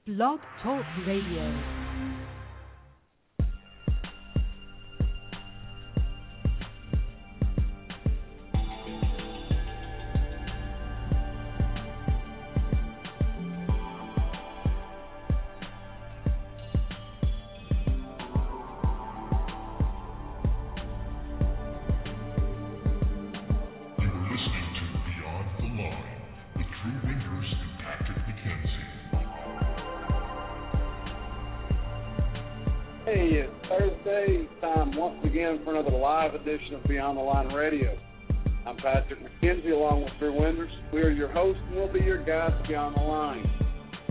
Blog Talk Radio. For another live edition of Beyond the Line Radio. I'm Patrick McKenzie along with Drew Winters. We are your hosts and we'll be your guides beyond the line.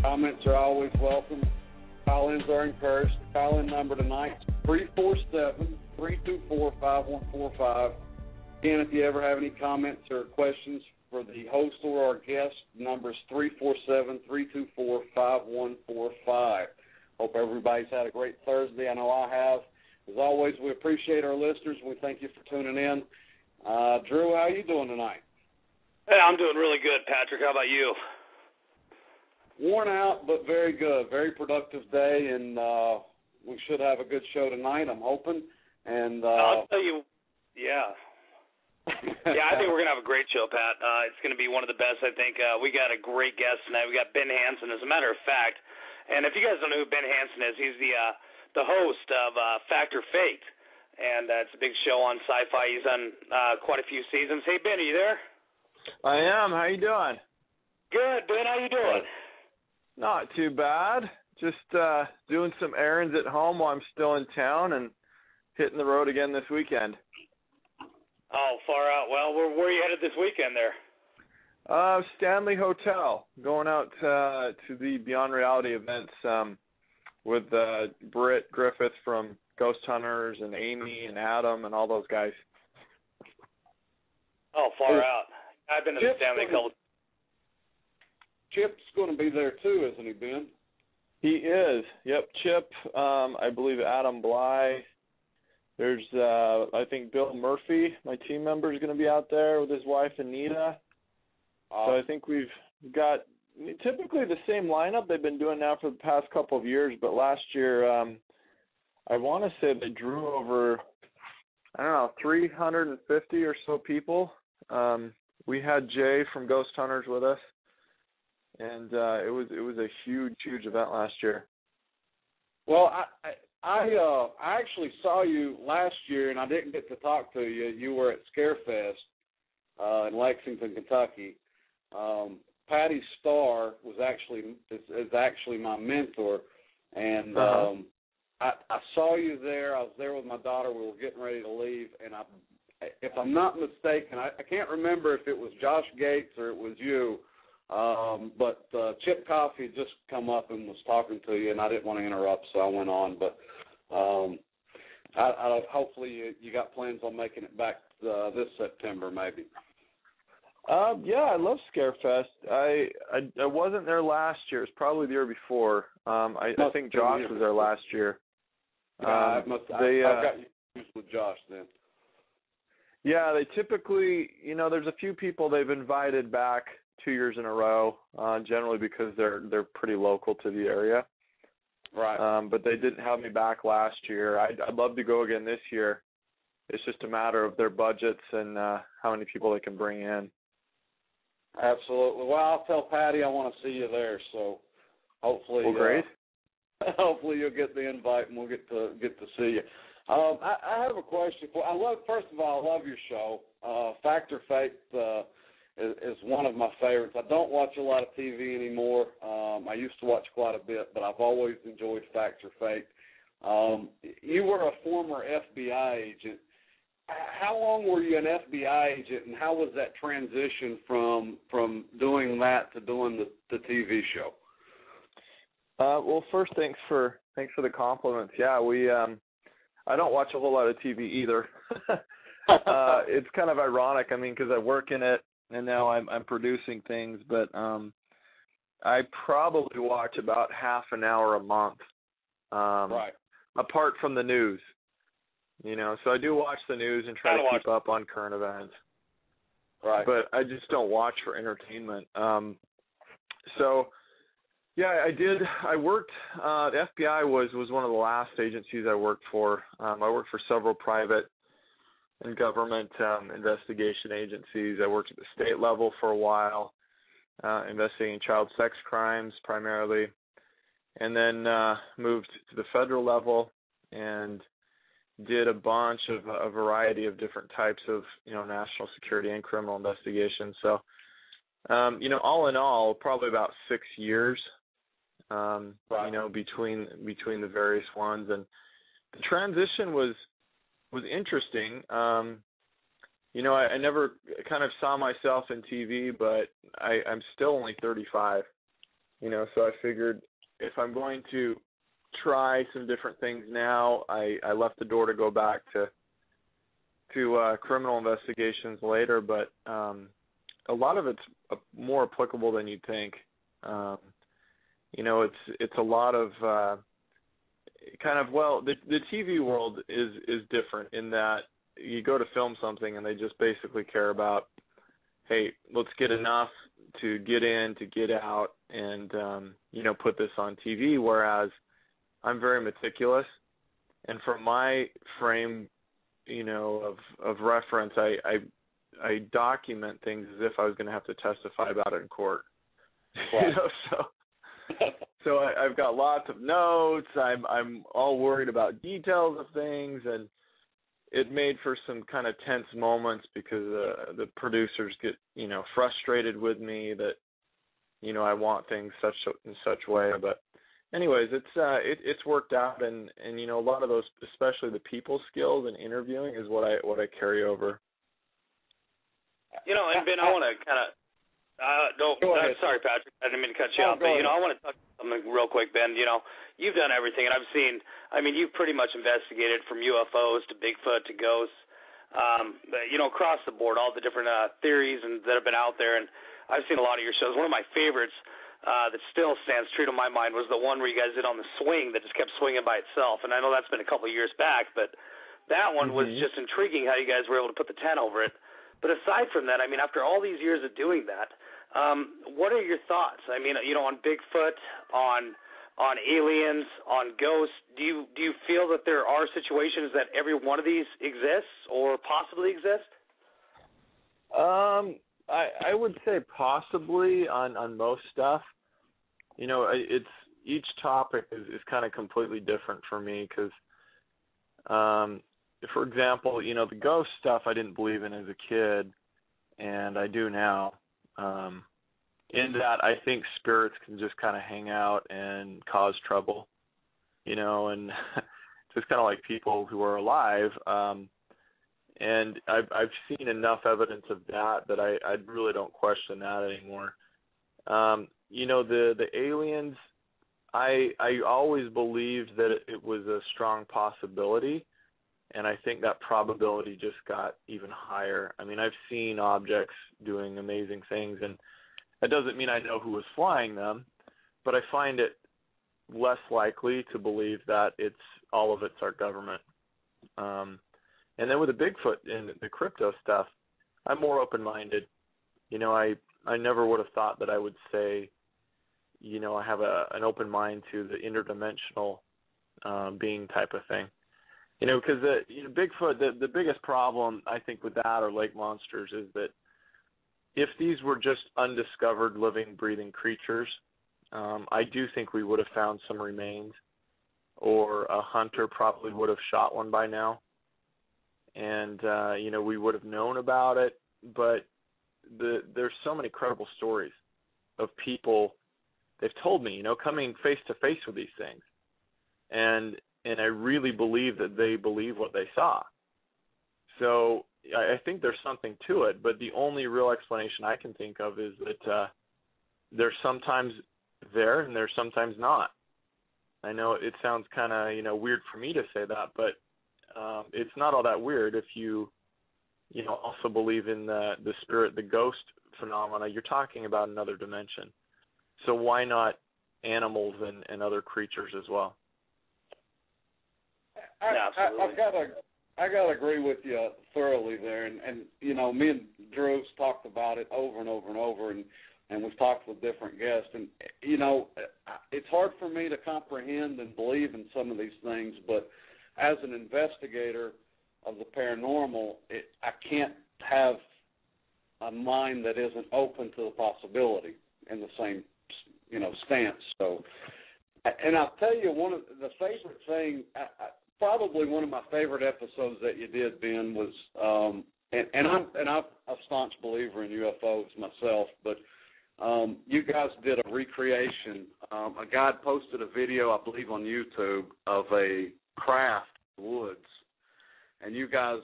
Comments are always welcome. Call-ins are encouraged. The call-in number tonight is 347-324-5145. Again, if you ever have any comments or questions for the host or our guest, the number is 347-324-5145. Hope everybody's had a great Thursday. I know I have. As always, we appreciate our listeners, and we thank you for tuning in. Drew, how are you doing tonight? Hey, I'm doing really good, Patrick. How about you? Worn out, but very good. Very productive day, and we should have a good show tonight, I'm hoping. And I'll tell you, yeah. Yeah, I think we're going to have a great show, Pat. It's going to be one of the best, I think. We got a great guest tonight. We got Ben Hansen, as a matter of fact. And if you guys don't know who Ben Hansen is, he's the host of Fact or Fake, and it's a big show on Sci-Fi. He's on quite a few seasons. Hey, Ben, are you there? I am. How you doing? Good, Ben. How you doing? Not too bad. Just doing some errands at home while I'm still in town and hitting the road again this weekend. Oh, far out. Well, where are you headed this weekend there? Stanley Hotel. Going out to the Beyond Reality events with Britt Griffith from Ghost Hunters and Amy and Adam and all those guys. Oh, far out. I've been to the Stanley a couple. Chip's going to be there too, isn't he, Ben? He is. Yep, Chip. I believe Adam Bly. There's, I think, Bill Murphy, my team member, is going to be out there with his wife, Anita. So I think we've got typically the same lineup they've been doing now for the past couple of years, but last year I want to say they drew over, 350 or so people. We had Jay from Ghost Hunters with us, and it was a huge event last year. Well, I actually saw you last year, and I didn't get to talk to you. You were at Scarefest in Lexington, Kentucky. Patty Starr is actually my mentor, and I saw you there. I was there with my daughter. We were getting ready to leave, and if I'm not mistaken, I can't remember if it was Josh Gates or it was you, but Chip Coffey had just come up and was talking to you, and I didn't want to interrupt, so I went on. But hopefully you got plans on making it back this September, maybe. Yeah, I love Scarefest. I wasn't there last year. It's probably the year before. I think Josh was there last year. I've got you with Josh then. Yeah, they typically, there's a few people they've invited back 2 years in a row, generally because they're pretty local to the area. Right. But they didn't have me back last year. I'd love to go again this year. It's just a matter of their budgets and how many people they can bring in. Absolutely. Well, I'll tell Patty I want to see you there. So hopefully, great. Hopefully you'll get the invite and we'll get to see you. I have a question for. First of all, I love your show. Fact or Fake is one of my favorites. I don't watch a lot of TV anymore. I used to watch quite a bit, but I've always enjoyed Fact or Fake. You were a former FBI agent. How long were you an FBI agent, and how was that transition from doing that to doing the TV show? Well, first, thanks for the compliments. Yeah, I don't watch a whole lot of TV either. It's kind of ironic, because I work in it, and now I'm producing things, but I probably watch about half an hour a month, right. Apart from the news. So I do watch the news and try to keep up on current events. Right. But I just don't watch for entertainment. So Yeah, I did. I worked. The FBI was one of the last agencies I worked for. I worked for several private and government investigation agencies. I worked at the state level for a while, investigating child sex crimes primarily, and then moved to the federal level and did a bunch of a variety of different types of national security and criminal investigations. So all in all, probably about 6 years between the various ones, and the transition was interesting. I never kind of saw myself in TV, but I'm still only 35, so I figured if I'm going to try some different things now, I left the door to go back to criminal investigations later, but a lot of it's more applicable than you'd think. It's a lot of the TV world is different in that you go to film something and they just basically care about, hey, let's get enough to get in, to get out, and put this on TV. Whereas I'm very meticulous, and from my frame, of reference, I document things as if I was going to have to testify about it in court. Right. So I've got lots of notes. I'm all worried about details of things, and it made for some kind of tense moments because the producers get frustrated with me that I want things in such way. But anyways, it's worked out, and a lot of those, especially the people skills and interviewing, is what I carry over. And Ben, I want to kind of. I'm sorry, Patrick. I didn't mean to cut you off, but I want to talk something real quick, Ben. You've done everything, and I've seen. You've pretty much investigated from UFOs to Bigfoot to ghosts, across the board, all the different theories that have been out there, and I've seen a lot of your shows. One of my favorites that still stands true to my mind was the one where you guys did on the swing that just kept swinging by itself, and I know that's been a couple of years back, but that one was just intriguing how you guys were able to put the tent over it. But aside from that, after all these years of doing that, what are your thoughts? On Bigfoot, on aliens, on ghosts. Do you feel that there are situations that every one of these exists or possibly exist? I would say possibly on most stuff. It's each topic is kind of completely different for me because, for example, the ghost stuff I didn't believe in as a kid, and I do now. In that I think spirits can just kind of hang out and cause trouble, and just kind of like people who are alive. And I've seen enough evidence of that I really don't question that anymore. The aliens, I always believed that it was a strong possibility, and I think that probability just got even higher. I've seen objects doing amazing things, and that doesn't mean I know who was flying them, but I find it less likely to believe that all of it's our government. And then with the Bigfoot and the crypto stuff, I'm more open-minded. I never would have thought that I would say, I have an open mind to the interdimensional being type of thing. Because Bigfoot, the biggest problem I think with that or lake monsters is that if these were just undiscovered living, breathing creatures, I do think we would have found some remains, or a hunter probably would have shot one by now, and we would have known about it. But there's so many credible stories of people they've told me, coming face to face with these things, and I really believe that they believe what they saw. So I think there's something to it, but the only real explanation I can think of is that they're sometimes there and they're sometimes not. I know it sounds kind of weird for me to say that, but it's not all that weird if you also believe in the spirit, the ghost phenomena. You're talking about another dimension, so why not animals and other creatures as well? I gotta agree with you thoroughly there, and me and Drew's talked about it over and over and over, and and we've talked with different guests. And, it's hard for me to comprehend and believe in some of these things, but as an investigator of the paranormal, I can't have a mind that isn't open to the possibility in the same, stance. So, and I'll tell you, one of the favorite thing, probably one of my favorite episodes that you did, Ben, was, and I'm a staunch believer in UFOs myself, but you guys did a recreation. A guy posted a video, I believe, on YouTube of a craft in the woods, and you guys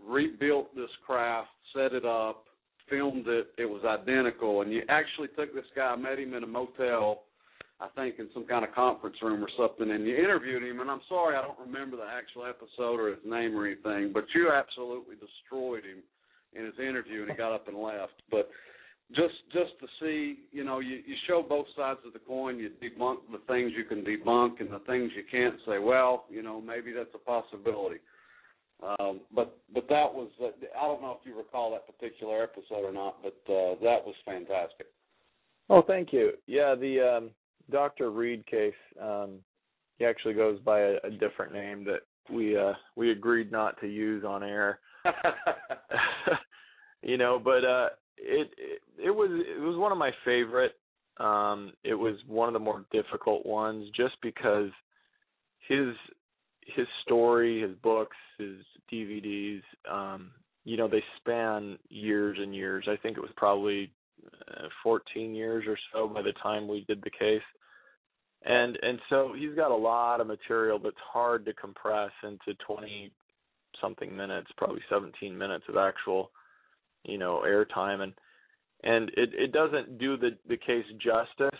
rebuilt this craft, set it up, filmed it. It was identical, and you actually took this guy, met him in a motel, I think in some kind of conference room or something, and you interviewed him, and I'm sorry I don't remember the actual episode or his name or anything, but you absolutely destroyed him in his interview, and he got up and left. But just to see, you show both sides of the coin. You debunk the things you can debunk and the things you can't, say, well, maybe that's a possibility. But that was, I don't know if you recall that particular episode or not, but that was fantastic. Oh, thank you. Yeah, the Dr. Reed case, he actually goes by a different name that we agreed not to use on air. But it was one of my favorite. It was one of the more difficult ones, just because his story, his books, his DVDs, they span years and years. I think it was probably 14 years or so by the time we did the case. And so he's got a lot of material that's hard to compress into 20-something minutes, probably 17 minutes of actual, airtime. And it doesn't do the case justice.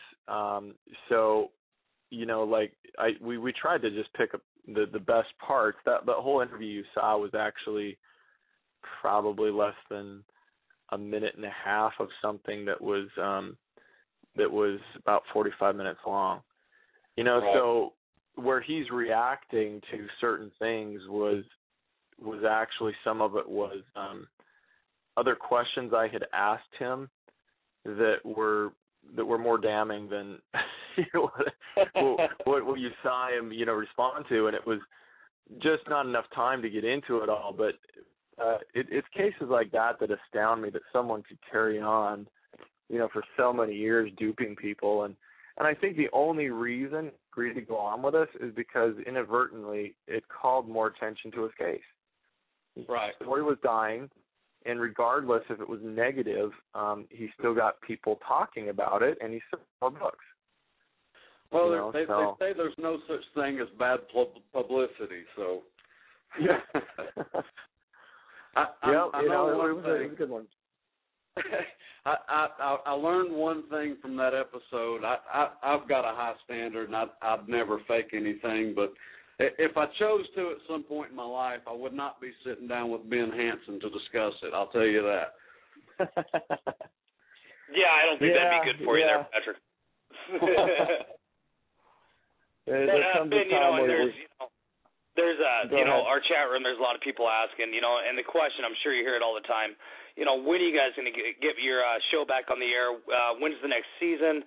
We tried to just pick up the best parts. That the whole interview you saw was actually probably less than a minute and a half of something that was about 45 minutes long. Right. So where he's reacting to certain things was actually, some of it was other questions I had asked him that were more damning than what you saw him respond to, and it was just not enough time to get into it all. But it's cases like that astound me, that someone could carry on for so many years duping people, and I think the only reason he agreed to go on with us is because inadvertently it called more attention to his case. Right. The story was dying, and regardless if it was negative, he still got people talking about it, and he sold more books. Well, they say there's no such thing as bad publicity, so. Yeah. I know it was a good one. I learned one thing from that episode. I've got a high standard, and I'd never fake anything. But if I chose to at some point in my life, I would not be sitting down with Ben Hansen to discuss it. I'll tell you that. Yeah, I don't think that'd be good for you there, Patrick. There's our chat room, there's a lot of people asking, and the question, I'm sure you hear it all the time, when are you guys going to get your show back on the air? When's the next season?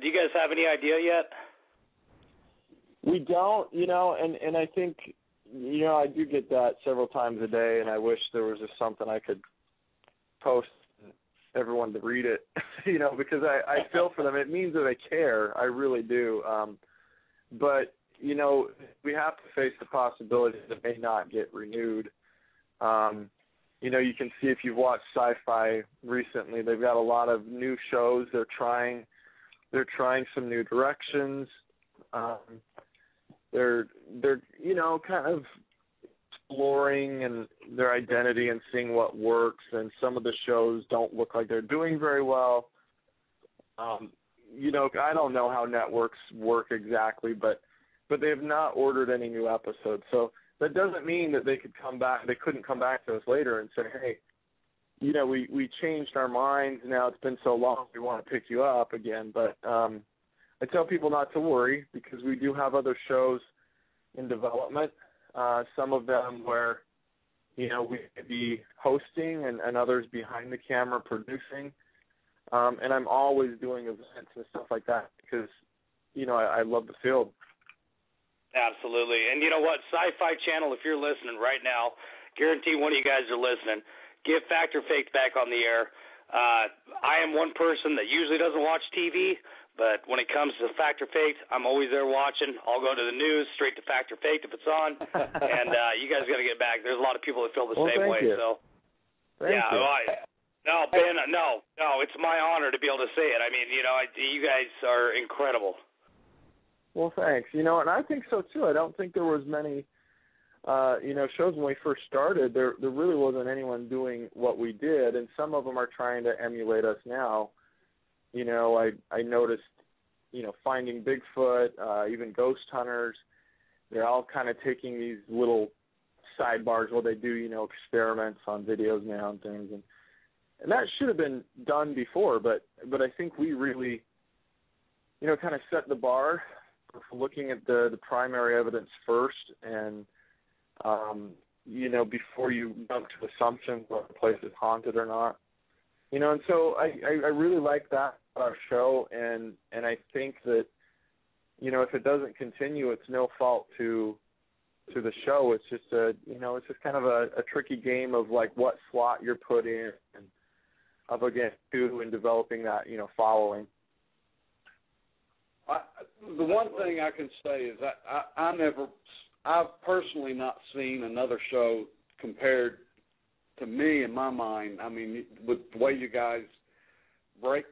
Do you guys have any idea yet? We don't, and I think, I do get that several times a day, and I wish there was just something I could post and everyone to read it, because I feel for them. It means that they care. I really do. But, we have to face the possibility that it may not get renewed. You can see if you've watched Sci-Fi recently, they've got a lot of new shows. They're trying some new directions. They're kind of exploring and their identity and seeing what works. And some of the shows don't look like they're doing very well. I don't know how networks work exactly, but they have not ordered any new episodes. So that doesn't mean that they could come back. They couldn't come back to us later and say, hey, we changed our minds. Now it's been so long, we want to pick you up again. But I tell people not to worry, because we do have other shows in development. Some of them where, we could be hosting and others behind the camera producing. And I'm always doing events and stuff like that because, I love the field. Absolutely. And you know what? Sci-Fi Channel, if you're listening right now, guarantee one of you guys are listening. Get Fact or Faked back on the air. I am one person that usually doesn't watch TV, but when it comes to Fact or Faked, I'm always there watching. I'll go to the news, straight to Fact or Faked if it's on. And you guys got to get back. There's a lot of people that feel the same way. You. So, thank you. No, Ben, no, it's my honor to be able to say it. I mean, you guys are incredible. Well, thanks. And I think so, too. I don't think there was many, shows when we first started. There really wasn't anyone doing what we did, and some of them are trying to emulate us now. I noticed, Finding Bigfoot, even ghost hunters, they're all kind of taking these little sidebars where they do, experiments on videos now and things. And that should have been done before, but I think we really, kind of set the bar for looking at the primary evidence first and, before you jump to assumptions whether the place is haunted or not. And so I really like that about our show, and I think that, if it doesn't continue, it's no fault to the show. It's just it's just kind of a tricky game of like what slot you're put in and up against too, and developing that, following. The one thing I can say is I've personally not seen another show compared to me in my mind. I mean, with the way you guys break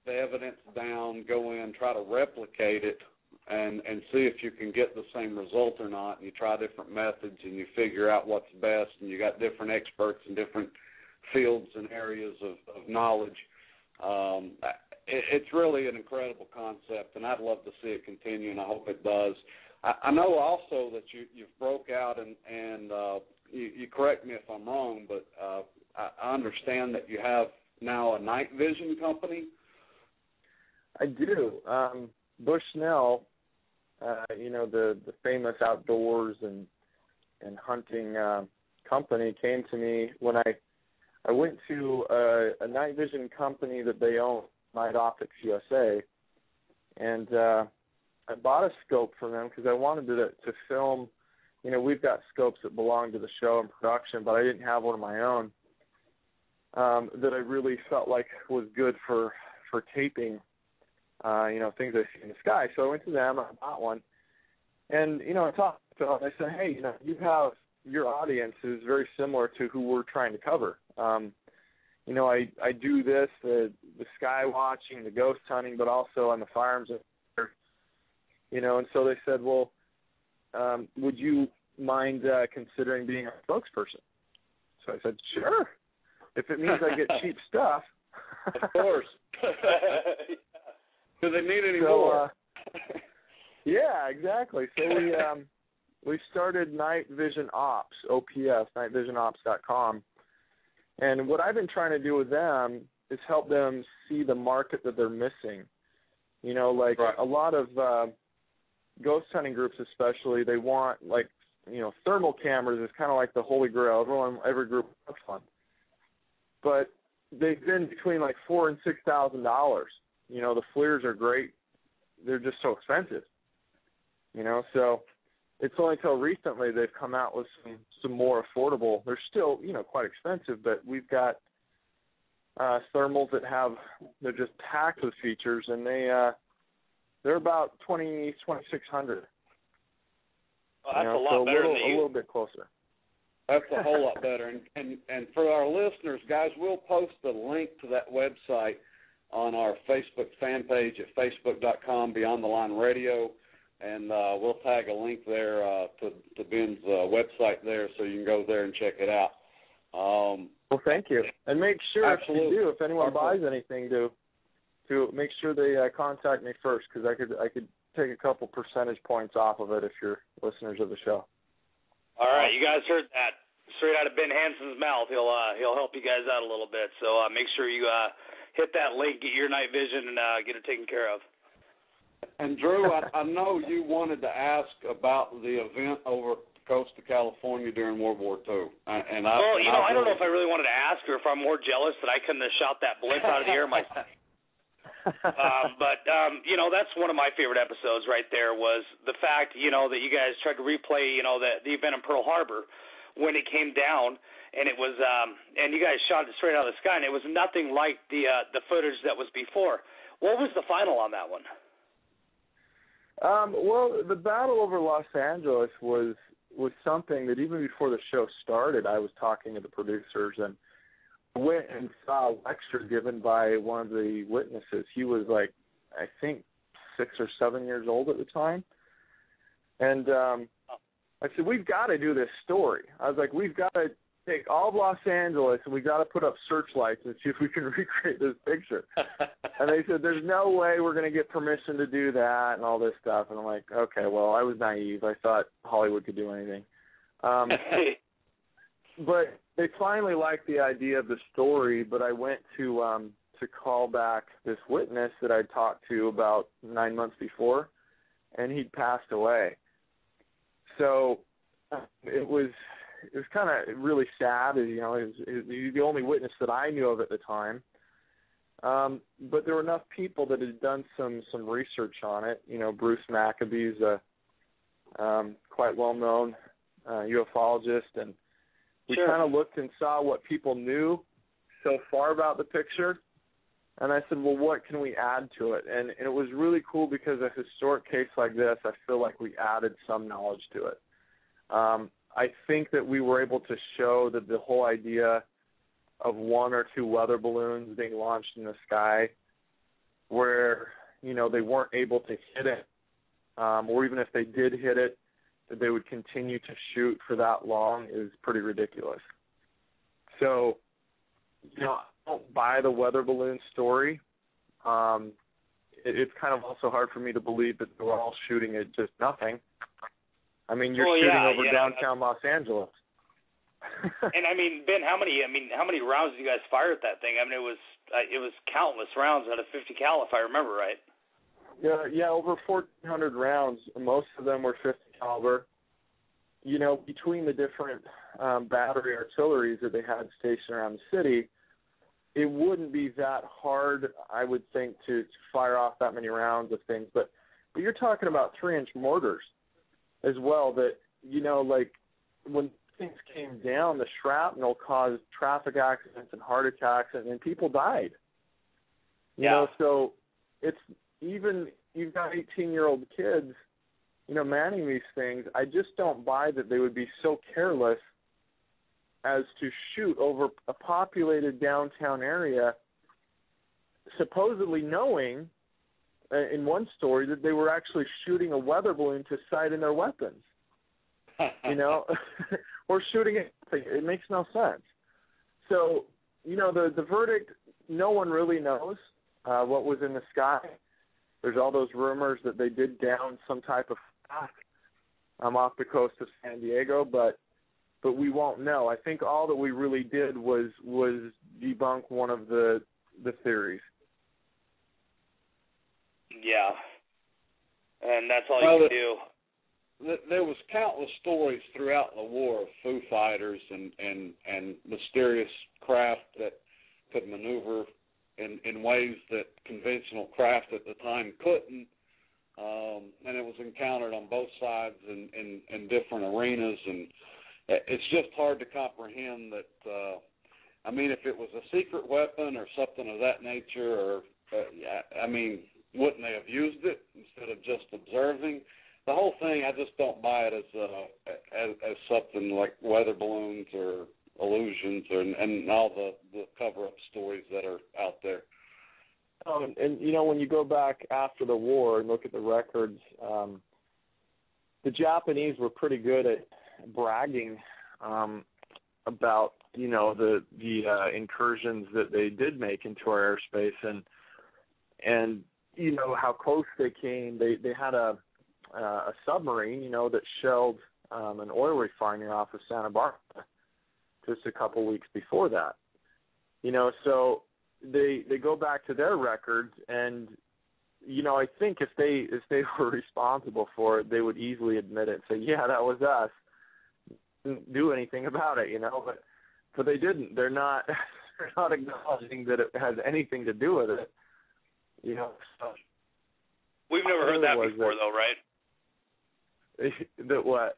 the evidence down, go in, try to replicate it, and see if you can get the same result or not, and you try different methods and you figure out what's best, and you got different experts in different fields and areas of knowledge. It's really an incredible concept, and I'd love to see it continue, and I hope it does. I know also that you've broke out, and you correct me if I'm wrong, but I understand that you have now a night vision company. I do. Bushnell, the famous outdoors and hunting company, came to me when I went to a night vision company that they own, Night Optics USA, and I bought a scope from them because I wanted to film. We've got scopes that belong to the show and production, but I didn't have one of my own that I really felt like was good for taping, things I see in the sky. So I went to them, I bought one, and, I talked to them. I said, hey, you have your audience is very similar to who we're trying to cover. I do this, the sky watching, the ghost hunting, but also on the firearms, and so they said, well, would you mind considering being a spokesperson? So I said, sure, if it means I get cheap stuff. Of course. Do they need any more? Yeah, exactly. So we started Night Vision Ops, OPS, nightvisionops.com. And what I've been trying to do with them is help them see the market that they're missing. Right. A lot of ghost hunting groups especially, they want, thermal cameras is kind of like the holy grail. Every group wants one. But they've been between $4,000 and $6,000. The FLIRs are great. They're just so expensive. So it's only until recently they've come out with some more affordable. They're still, quite expensive, but we've got thermals that they're just packed with features, and they're about $2,600. Well, that's a lot better than you. A little bit closer. That's a whole lot better. And for our listeners, guys, we'll post the link to that website on our Facebook fan page at facebook.com Beyond the Line Radio, and we'll tag a link there to Ben's website there, so you can go there and check it out. Well, thank you. And make sure Absolutely. if anyone buys anything, to make sure they contact me first, because I could take a couple percentage points off of it if you're listeners of the show. All right, you guys heard that straight out of Ben Hansen's mouth. He'll help you guys out a little bit. So make sure you hit that link, get your night vision, and get it taken care of. And Drew, I know you wanted to ask about the event over the coast of California during World War II. I don't know if I really wanted to ask or if I'm more jealous that I couldn't have shot that blitz out of the air myself. But that's one of my favorite episodes right there was the fact, that you guys tried to replay, the event in Pearl Harbor when it came down, and it was, and you guys shot it straight out of the sky, and it was nothing like the footage that was before. What was the final on that one? Well, the battle over Los Angeles was something that even before the show started, I was talking to the producers and went and saw a lecture given by one of the witnesses. He was like, I think 6 or 7 years old at the time. And I said, we've got to do this story. I was like, we've got to take all of Los Angeles and we've got to put up searchlights and see if we can recreate this picture. And they said, there's no way we're going to get permission to do that and all this stuff. And I'm like, okay, well, I was naive. I thought Hollywood could do anything. But they finally liked the idea of the story, but I went to call back this witness that I'd talked to about 9 months before, and he'd passed away. So it was kind of really sad. He was the only witness that I knew of at the time. But there were enough people that had done some research on it. Bruce Maccabee's quite well-known ufologist, and we kind of looked and saw what people knew so far about the picture. And I said, well, what can we add to it? And it was really cool because a historic case like this, I feel like we added some knowledge to it. I think that we were able to show that the whole idea of 1 or 2 weather balloons being launched in the sky where, they weren't able to hit it, or even if they did hit it, that they would continue to shoot for that long is pretty ridiculous. So, I don't buy the weather balloon story. It's kind of also hard for me to believe that they were all shooting at just nothing. I mean, you're shooting over downtown Los Angeles. And Ben, how many rounds did you guys fire at that thing? It was countless rounds out of 50 cal, if I remember right. Yeah, over 1,400 rounds. Most of them were 50 caliber. Between the different battery artilleries that they had stationed around the city, it wouldn't be that hard, I would think, to fire off that many rounds of things. But you're talking about 3-inch mortars as well that, like when things came down, the shrapnel caused traffic accidents and heart attacks, and people died. So it's even you've got 18-year-old kids, manning these things. I just don't buy that they would be so careless as to shoot over a populated downtown area, supposedly knowing, in one story, that they were actually shooting a weather balloon to sight in their weapons. Or shooting it. It makes no sense. So, the verdict, no one really knows what was in the sky. There's all those rumors that they did down some type of craft off the coast of San Diego, but we won't know. I think all that we really did was debunk one of the theories. Yeah. And that's all you can do. There was countless stories throughout the war of Foo Fighters and mysterious craft that could maneuver in ways that conventional craft at the time couldn't, and it was encountered on both sides in different arenas, and it's just hard to comprehend that, if it was a secret weapon or something of that nature, or, wouldn't they have used it instead of just observing? The whole thing, I just don't buy it as something like weather balloons or illusions and all the cover-up stories that are out there. And when you go back after the war and look at the records, the Japanese were pretty good at bragging about the incursions that they did make into our airspace and how close they came. They had a submarine that shelled an oil refinery off of Santa Barbara just a couple weeks before that. So they go back to their records, and I think if they were responsible for it, they would easily admit it and say, yeah, that was us. Didn't do anything about it, but they didn't. They're not acknowledging that it has anything to do with it. You know, so we've never heard that before, though, right? That what?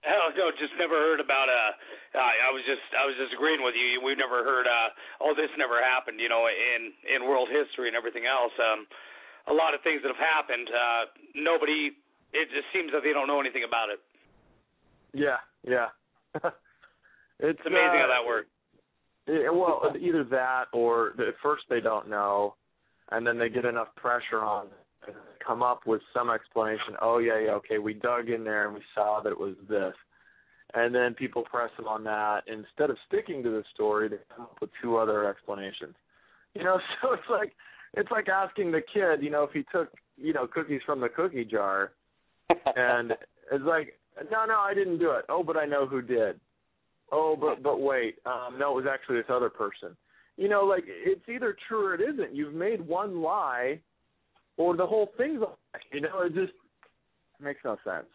Hell no, just never heard about. I was just agreeing with you. We've never heard. This never happened. You know, in world history and everything else. A lot of things that have happened. Nobody. It just seems that they don't know anything about it. Yeah. It's amazing how that works. Well, either that or at first they don't know, and then they get enough pressure on to come up with some explanation. Oh, yeah, okay, we dug in there and we saw that it was this. And then people press them on that. Instead of sticking to the story, they come up with two other explanations. You know, so it's like asking the kid, you know, if he took, you know, cookies from the cookie jar, and it's like, no, I didn't do it. Oh, but I know who did. Oh, but wait, no, it was actually this other person. You know, like, it's either true or it isn't. You've made one lie, or the whole thing's a lie. You know, it just makes no sense.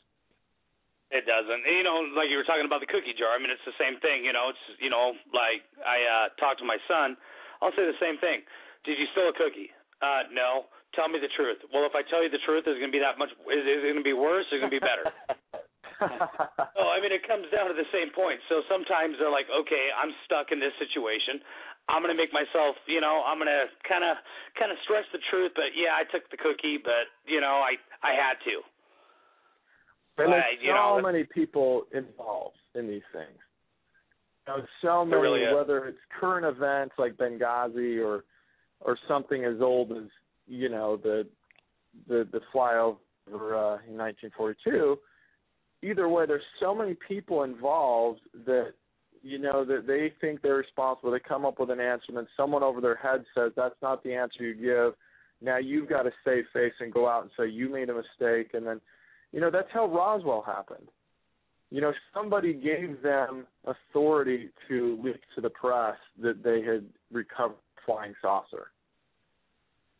It doesn't. You know, like you were talking about the cookie jar. I mean, it's the same thing. You know, it's, you know, like I talked to my son. I'll say the same thing. Did you steal a cookie? No. Tell me the truth. Well, if I tell you the truth, is it going to be that much? Is it going to be worse? Or is it going to be better? Oh, I mean, it comes down to the same point. So sometimes they're like, okay, I'm stuck in this situation. I'm going to make myself, you know, I'm going to kind of stress the truth. But yeah, I took the cookie, but you know, I had to. And there's many people involved in these things. You know, so many, really whether it's current events like Benghazi or something as old as, you know, the flyover in 1942. Either way, there's so many people involved that, you know, that they think they're responsible. They come up with an answer, and then someone over their head says, that's not the answer you give. Now you've got to save face and go out and say you made a mistake. And then, you know, that's how Roswell happened. You know, somebody gave them authority to leak to the press that they had recovered a flying saucer.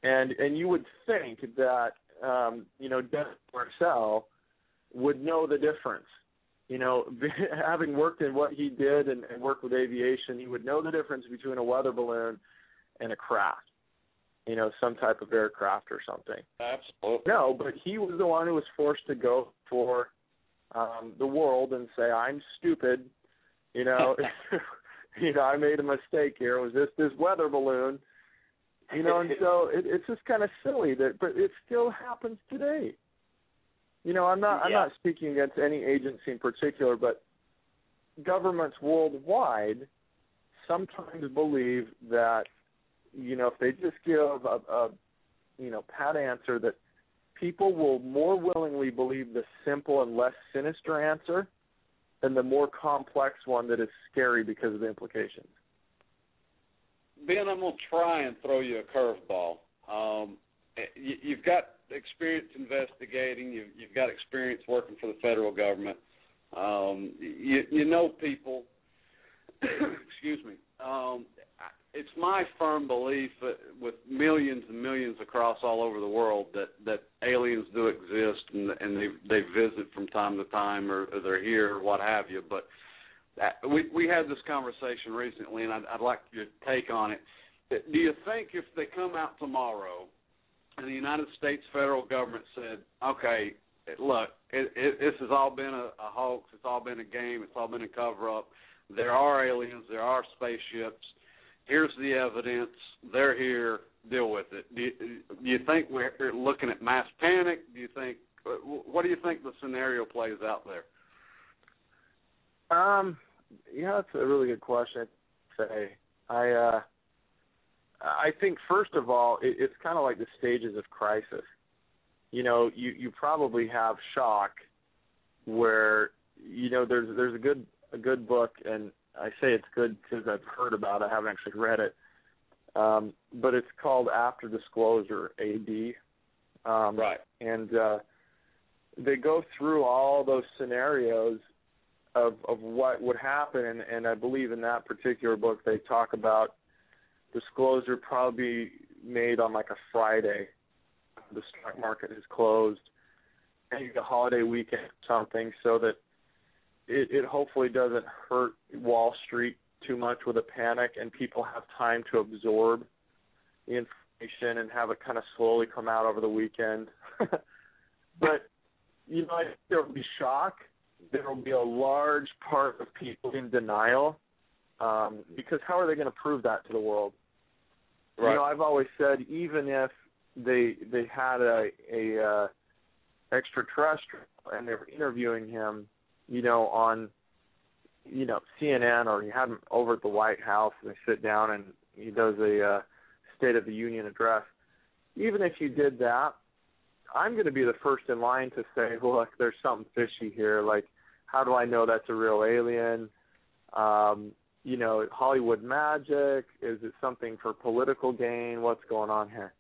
And you would think that, you know, Dennis Marcel would know the difference. You know, having worked in what he did and worked with aviation, he would know the difference between a weather balloon and a craft, you know, some type of aircraft or something. Absolutely. No, but he was the one who was forced to go for the world and say, I'm stupid, you know, you know, I made a mistake here. It was this weather balloon, you know, and so it's just kind of silly but it still happens today. You know, I'm not speaking against any agency in particular, but governments worldwide sometimes believe that, you know, if they just give a you know, pat answer, that people will more willingly believe the simple and less sinister answer than the more complex one that is scary because of the implications. Ben, I'm going to try and throw you a curveball. You've got experience investigating. You've got experience working for the federal government. You know people. Excuse me. It's my firm belief that with millions and millions across all over the world that aliens do exist and they visit from time to time or they're here or what have you. But we had this conversation recently, and I'd like your take on it. Do you think if they come out tomorrow and the United States federal government said, okay, look, this has all been a hoax, it's all been a game, it's all been a cover-up, there are aliens, there are spaceships, here's the evidence, they're here, deal with it. Do you think we're looking at mass panic? What do you think the scenario plays out there? Yeah, that's a really good question to say. I think, first of all, it's kind of like the stages of crisis. You know, you probably have shock where, you know, there's a good book, and I say it's good because I've heard about it. I haven't actually read it. But it's called After Disclosure, AD. Right. And they go through all those scenarios of what would happen, and I believe in that particular book they talk about disclosure probably made on like a Friday. The stock market is closed, maybe a holiday weekend or something, so that it hopefully doesn't hurt Wall Street too much with a panic and people have time to absorb the and have it kind of slowly come out over the weekend. But, you know, I think there will be shock. There will be a large part of people in denial because how are they going to prove that to the world? Right. You know, I've always said even if they had a extraterrestrial and they were interviewing him, you know, on, you know, CNN, or you had him over at the White House and they sit down and he does a State of the Union address. Even if you did that, I'm going to be the first in line to say, look, there's something fishy here. Like, how do I know that's a real alien? You know, Hollywood magic? Is it something for political gain? What's going on here?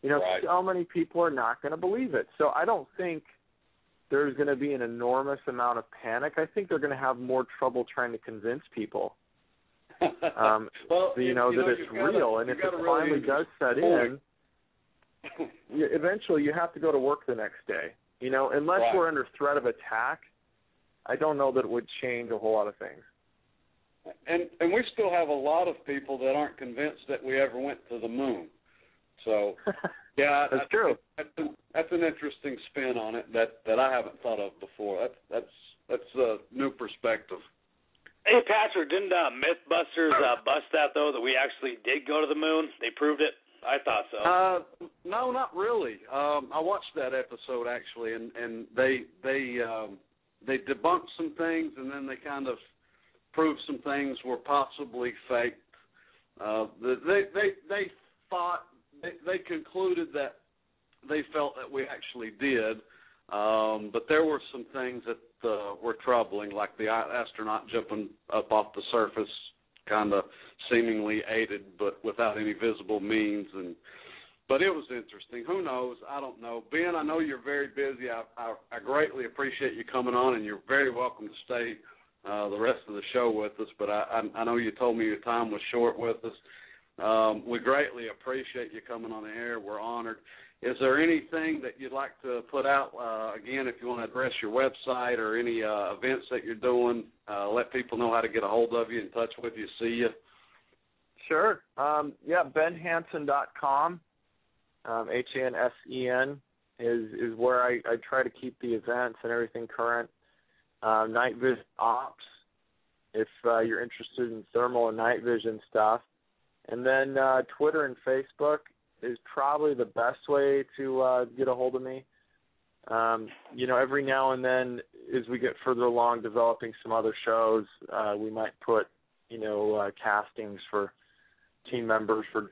You know, right. So many people are not going to believe it. So I don't think there's going to be an enormous amount of panic. I think they're going to have more trouble trying to convince people, well, that it's real. And if it finally does set in, eventually you have to go to work the next day. You know, unless we're under threat of attack, I don't know that it would change a whole lot of things. And we still have a lot of people that aren't convinced that we ever went to the moon. So, yeah, that's true. That's an interesting spin on it that I haven't thought of before. That's a new perspective. Hey, Patrick, didn't Mythbusters bust that, though, that we actually did go to the moon? They proved it? I thought so. No, not really. I watched that episode, actually, and they debunked some things, and then they kind of proved some things were possibly faked. They thought, they concluded that they felt that we actually did, but there were some things that were troubling, like the astronaut jumping up off the surface, kind of seemingly aided, but without any visible means. But it was interesting. Who knows? I don't know. Ben, I know you're very busy. I greatly appreciate you coming on, and you're very welcome to stay the rest of the show with us. But I know you told me your time was short with us. We greatly appreciate you coming on the air. We're honored. Is there anything that you'd like to put out, again, if you want to address your website or any events that you're doing, let people know how to get a hold of you, in touch with you, see you? Sure. benhansen.com, Hansen is where I try to keep the events and everything current. Night vision ops, if you're interested in thermal and night vision stuff. And then Twitter and Facebook is probably the best way to get a hold of me. You know, every now and then, as we get further along developing some other shows, we might put, you know, castings for team members for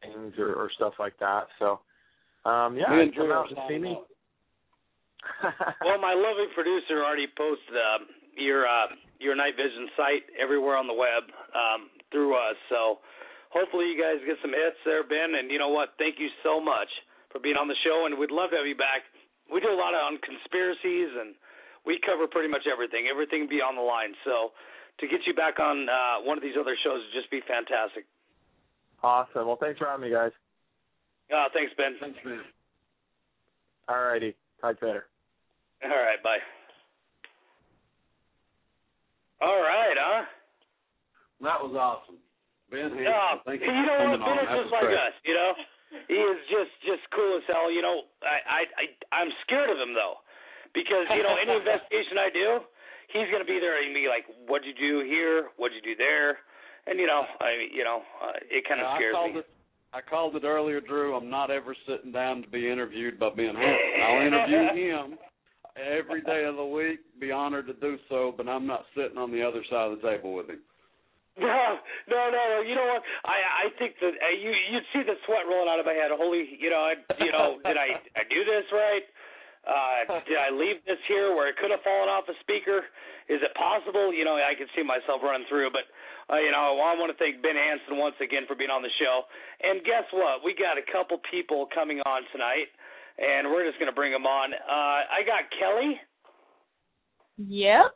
things or stuff like that. So, come out and see me. Well, my lovely producer already posted your night vision site everywhere on the web through us. So hopefully you guys get some hits there, Ben. And you know what? Thank you so much for being on the show, and we'd love to have you back. We do a lot on conspiracies, and we cover pretty much everything be on the line. So to get you back on one of these other shows would just be fantastic. Awesome. Well, thanks for having me, guys. Thanks, Ben. Thanks, Ben. All righty. Talk later. All right, bye. All right, huh? That was awesome. Ben Hansen, thank you. You know what? Ben is just like us, you know? He is just cool as hell. You know, I'm scared of him, though, because, you know, any investigation I do, he's going to be there and be like, what'd you do here? What'd you do there? And, it kind of scares me. I called it earlier, Drew. I'm not ever sitting down to be interviewed by Ben Hansen. I'll interview him every day of the week, be honored to do so, but I'm not sitting on the other side of the table with him. No. You know what? I think that you'd see the sweat rolling out of my head. Holy, did I do this right? Did I leave this here where it could have fallen off a speaker? Is it possible? You know, I could see myself running through, but I want to thank Ben Hansen once again for being on the show. And guess what? We got a couple people coming on tonight, and we're just going to bring them on. I got Kelli. Yep.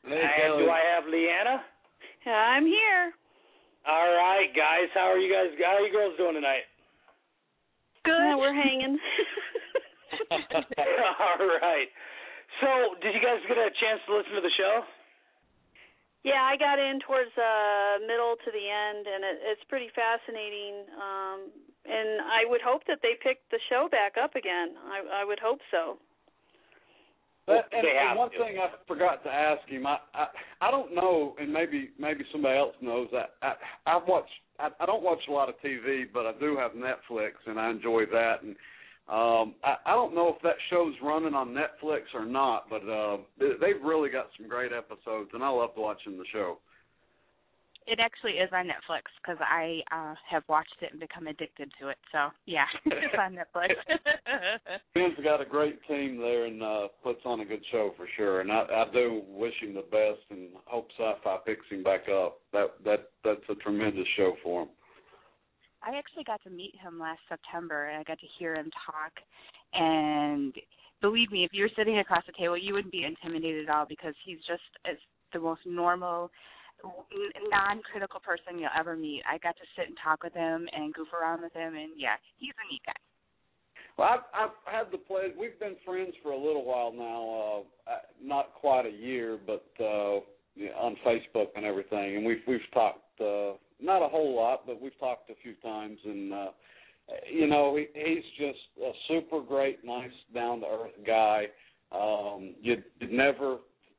Hey, and Kelli. do I have LeeAnna? I'm here. All right, guys. How are you girls doing tonight? Good. Yeah, we're hanging. All right. So, did you guys get a chance to listen to the show? Yeah, I got in towards the middle to the end, and it's pretty fascinating. And I would hope that they pick the show back up again. I would hope so. And one thing I forgot to ask him, I don't know, and maybe somebody else knows that I don't watch a lot of TV, but I do have Netflix, and I enjoy that. And I don't know if that show's running on Netflix or not, but they've really got some great episodes, and I love watching the show. It actually is on Netflix because I have watched it and become addicted to it. So, yeah, it's on Netflix. Ben's got a great team there and puts on a good show for sure. And I do wish him the best and hope Sci-Fi picks him back up. That's a tremendous show for him. I actually got to meet him last September, and I got to hear him talk. And believe me, if you were sitting across the table, you wouldn't be intimidated at all because he's just the most normal, non-critical person you'll ever meet. I got to sit and talk with him and goof around with him, and, yeah, he's a neat guy. Well, I've had the pleasure. We've been friends for a little while now, not quite a year, but on Facebook and everything. And we've talked, not a whole lot, but we've talked a few times. And, he's just a super great, nice, down-to-earth guy. You'd never...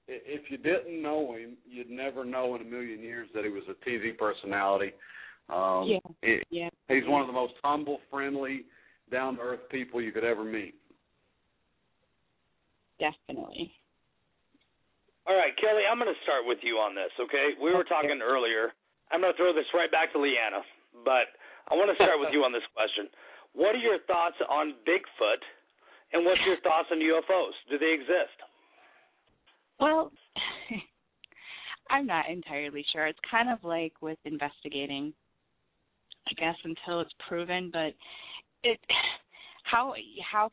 If you didn't know him, you'd never know in a million years that he was a TV personality. He's one of the most humble, friendly, down-to-earth people you could ever meet. Definitely. All right, Kelli, I'm going to start with you on this, okay? We were talking earlier. I'm going to throw this right back to LeeAnna, but I want to start with you on this question. What are your thoughts on Bigfoot, and what's your thoughts on UFOs? Do they exist? Well, I'm not entirely sure. It's kind of like with investigating, I guess, until it's proven. But how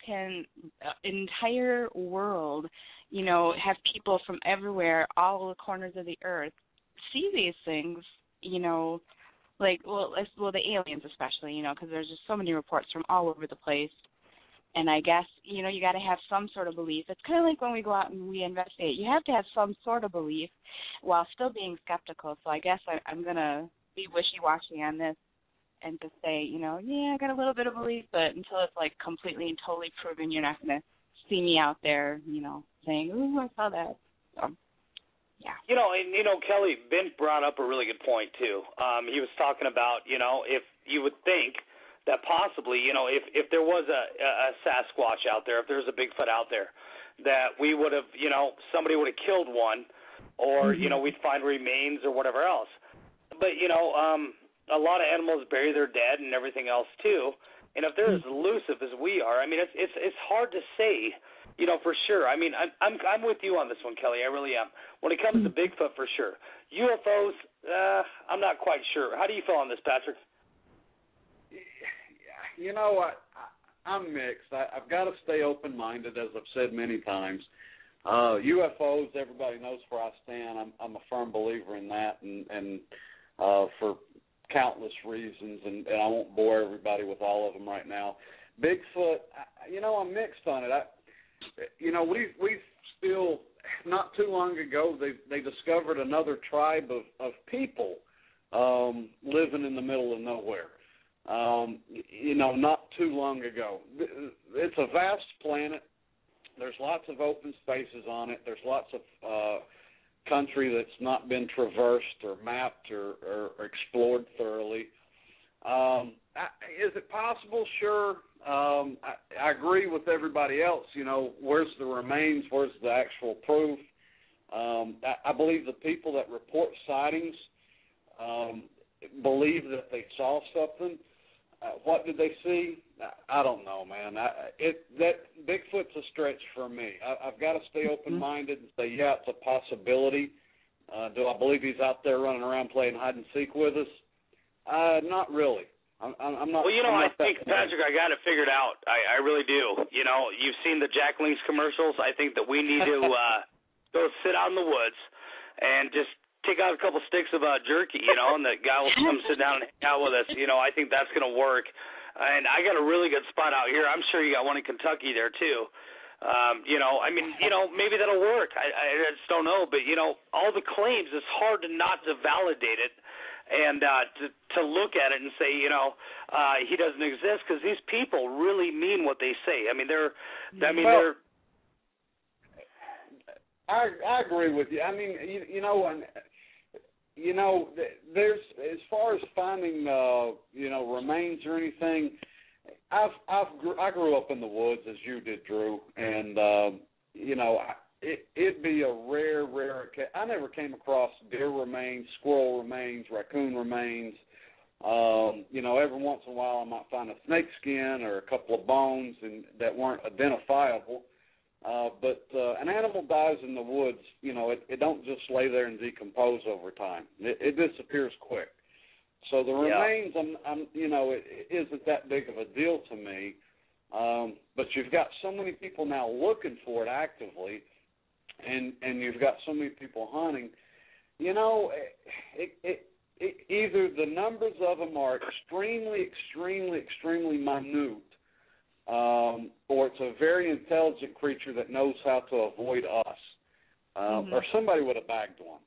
can an entire world, have people from everywhere, all the corners of the earth, see these things? The aliens especially, because there's just so many reports from all over the place. And I guess, you got to have some sort of belief. It's kind of like when we go out and we investigate. You have to have some sort of belief while still being skeptical. So I guess I'm going to be wishy-washy on this and to say, I got a little bit of belief, but until it's, like, completely and totally proven, you're not going to see me out there, saying, ooh, I saw that. So, yeah. Kelli, Ben brought up a really good point, too. He was talking about, if you would think that possibly, if there was a Sasquatch out there, if there's a Bigfoot out there, that we would have, somebody would have killed one, or, we'd find remains or whatever else. But, a lot of animals bury their dead and everything else, too. And if they're as elusive as we are, I mean, it's hard to say, for sure. I mean, I'm with you on this one, Kelli. I really am. When it comes to Bigfoot, for sure. UFOs, I'm not quite sure. How do you feel on this, Patrick? I'm mixed. I've got to stay open-minded, as I've said many times. UFOs, everybody knows where I stand. I'm a firm believer in that, and for countless reasons, and I won't bore everybody with all of them right now. Bigfoot, I'm mixed on it. We've still, not too long ago, they discovered another tribe of people living in the middle of nowhere. Not too long ago. It's a vast planet. There's lots of open spaces on it. There's lots of country that's not been traversed or mapped or explored thoroughly. Is it possible? Sure. I agree with everybody else. Where's the remains? Where's the actual proof? I believe the people that report sightings believe that they saw something. What did they see? I don't know, man. That Bigfoot's a stretch for me. I've got to stay open-minded and say, yeah, it's a possibility. Do I believe he's out there running around playing hide and seek with us? Not really. I'm not. Well, I think, Patrick, I got it figured out. I really do. You've seen the Jack Link's commercials. I think that we need to go sit out in the woods and just take out a couple sticks of jerky, and the guy will come sit down and hang out with us. I think that's going to work. And I got a really good spot out here. I'm sure you got one in Kentucky there, too. Maybe that'll work. I just don't know. But, all the claims, it's hard to not to validate it. and to look at it and say, he doesn't exist, because these people really mean what they say. I mean, I agree with you. I mean, there's, as far as finding remains or anything, I grew up in the woods as you did, Drew, and it'd be a rare. I never came across deer remains, squirrel remains, raccoon remains. Every once in a while I might find a snake skin or a couple of bones that weren't identifiable. But an animal dies in the woods, it don't just lay there and decompose over time. It disappears quick. So the remains, it isn't that big of a deal to me. But you've got so many people now looking for it actively, and you've got so many people hunting. Either the numbers of them are extremely, extremely, extremely minute, or it's a very intelligent creature that knows how to avoid us, or somebody would have bagged one.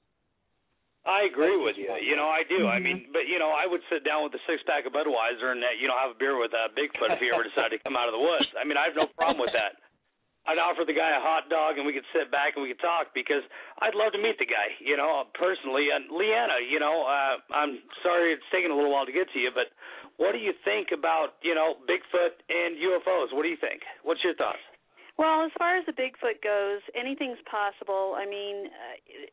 I agree with you. I do. I mean, but, I would sit down with a six-pack of Budweiser and, have a beer with Bigfoot if he ever decided to come out of the woods. I mean, I have no problem with that. I'd offer the guy a hot dog and we could sit back and we could talk, because I'd love to meet the guy, personally. And LeeAnna, I'm sorry it's taken a little while to get to you, but what do you think about, Bigfoot and UFOs? What do you think? What's your thoughts? Well, as far as the Bigfoot goes, anything's possible. I mean,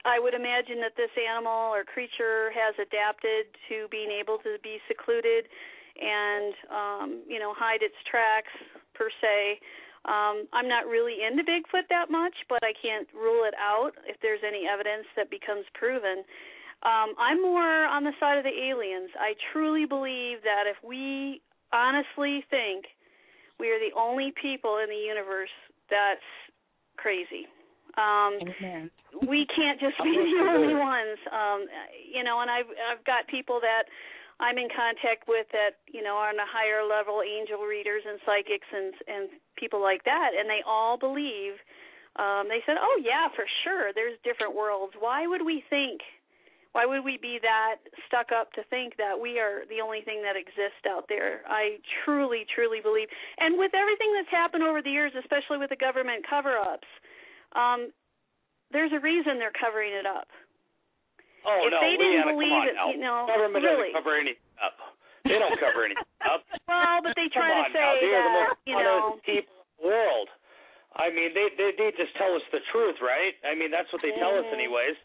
I would imagine that this animal or creature has adapted to being able to be secluded and, hide its tracks, per se. I'm not really into Bigfoot that much, but I can't rule it out if there's any evidence that becomes proven. I'm more on the side of the aliens. I truly believe that if we honestly think we are the only people in the universe, that's crazy. We can't just be the only ones. And I've got people that I'm in contact with that, are on a higher level, angel readers and psychics and people like that, and they all believe, they said, oh, yeah, for sure, there's different worlds. Why would we be that stuck up to think that we are the only thing that exists out there? I truly, truly believe. And with everything that's happened over the years, especially with the government cover-ups, there's a reason they're covering it up. Oh, if they didn't believe it, government really. doesn't cover anything up. They don't cover anything up. Well, but they try to say they're the most that, people in the world. I mean, they just tell us the truth, right? I mean, that's what they tell us anyways.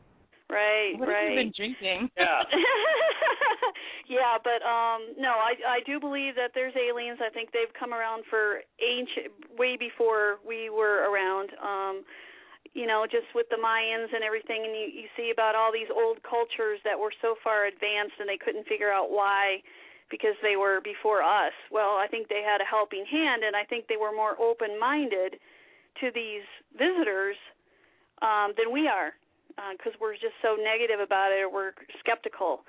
Right. What have you been drinking? Yeah. Yeah, but no, I do believe that there's aliens. I think they've come around way before we were around. Just with the Mayans and everything, and you see about all these old cultures that were so far advanced and they couldn't figure out why, because they were before us. Well, I think they had a helping hand, and I think they were more open-minded to these visitors than we are, because we're just so negative about it, or we're skeptical.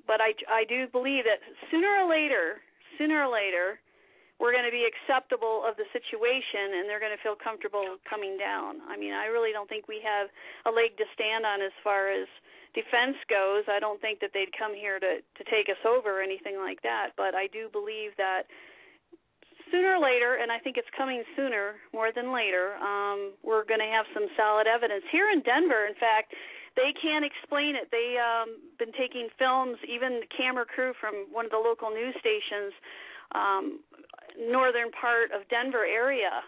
But I do believe that sooner or later, we're going to be acceptable of the situation, and they're going to feel comfortable coming down. I mean, I really don't think we have a leg to stand on as far as defense goes. I don't think that they'd come here to take us over or anything like that, but I do believe that sooner or later, and I think it's coming sooner more than later, we're going to have some solid evidence. Here in Denver, in fact, they can't explain it. They've been taking films, even the camera crew from one of the local news stations, northern part of Denver area,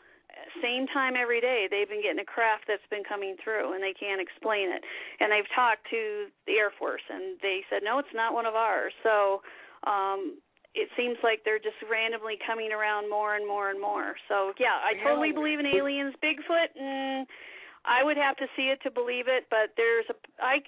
same time every day, they've been getting a craft that's been coming through, and they can't explain it. And they've talked to the Air Force, and they said, no, it's not one of ours. So it seems like they're just randomly coming around more and more and more. So, yeah, I totally believe in aliens. Bigfoot, I would have to see it to believe it, but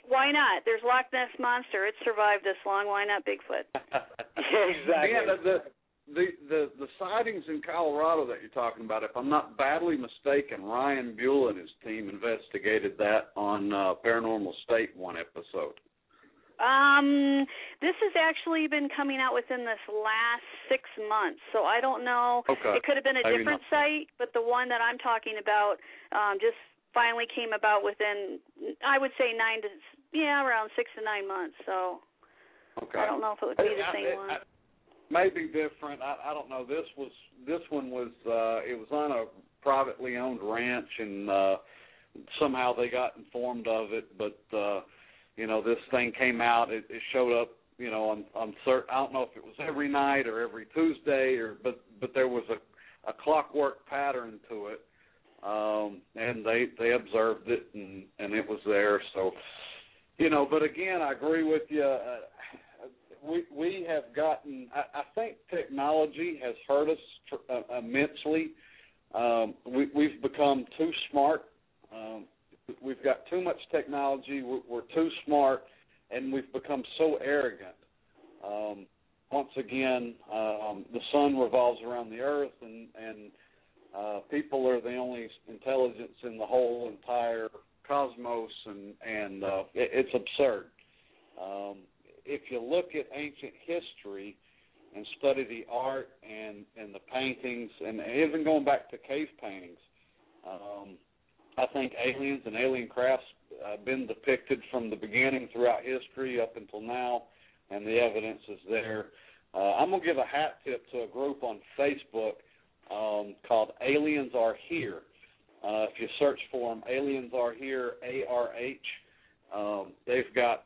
why not? There's Loch Ness Monster. It survived this long. Why not Bigfoot? Exactly. Yeah, the sightings in Colorado that you're talking about, if I'm not badly mistaken, Ryan Buell and his team investigated that on Paranormal State one episode. This has actually been coming out within this last 6 months, so I don't know. Okay. It could have been a different site, but the one that I'm talking about just finally came about within, I would say, around 6 to 9 months. So. Okay. I don't know if it would be the same one. Maybe different. I don't know. This one was it was on a privately owned ranch, and somehow they got informed of it. But this thing came out. It showed up. On certain. I don't know if it was every night or every Tuesday, but there was a clockwork pattern to it, and they observed it, and it was there. So, but again, I agree with you. We have gotten. I think technology has hurt us immensely. We've become too smart. We've got too much technology. We're too smart, and we've become so arrogant. Once again, the sun revolves around the earth, and people are the only intelligence in the whole entire cosmos, and it's absurd. If you look at ancient history and study the art and the paintings, and even going back to cave paintings, I think aliens and alien crafts have been depicted from the beginning throughout history up until now, and the evidence is there. I'm going to give a hat tip to a group on Facebook called Aliens Are Here. If you search for them, Aliens Are Here, ARH, they've got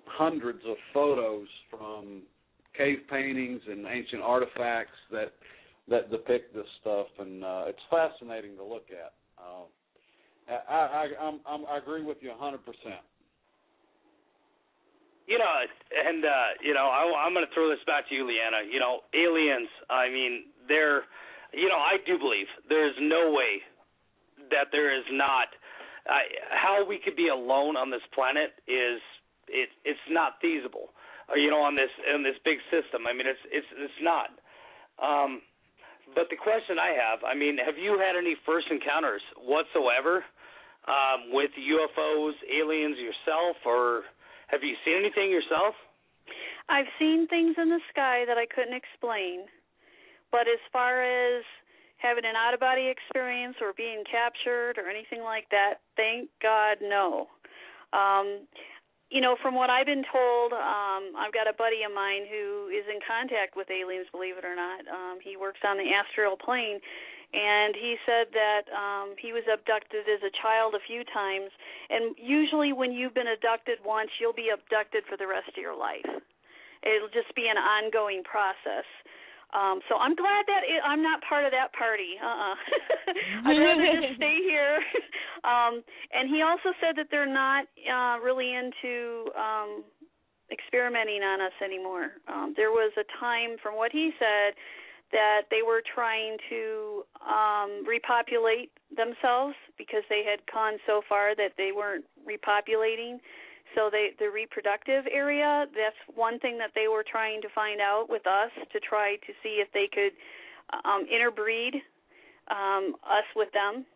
hundreds of photos from cave paintings and ancient artifacts that depict this stuff, and it's fascinating to look at. I agree with you 100%. I'm going to throw this back to you, LeeAnna. Aliens, I mean, they're, I do believe there's no way that there is not, how we could be alone on this planet is, it's not feasible, on this big system. I mean, it's not. But the question I have you had any first encounters whatsoever with UFOs, aliens yourself, or have you seen anything yourself? I've seen things in the sky that I couldn't explain, but as far as having an out-of-body experience or being captured or anything like that, thank God, no. From what I've been told, I've got a buddy of mine who is in contact with aliens, believe it or not. He works on the astral plane, and he said that he was abducted as a child a few times, and usually when you've been abducted once, you'll be abducted for the rest of your life. It'll just be an ongoing process. So I'm glad that I'm not part of that party. I'd rather just stay here. And he also said that they're not really into experimenting on us anymore. There was a time, from what he said, that they were trying to repopulate themselves because they had gone so far that they weren't repopulating. So the reproductive area, that's one thing that they were trying to find out with us, to try to see if they could interbreed us with them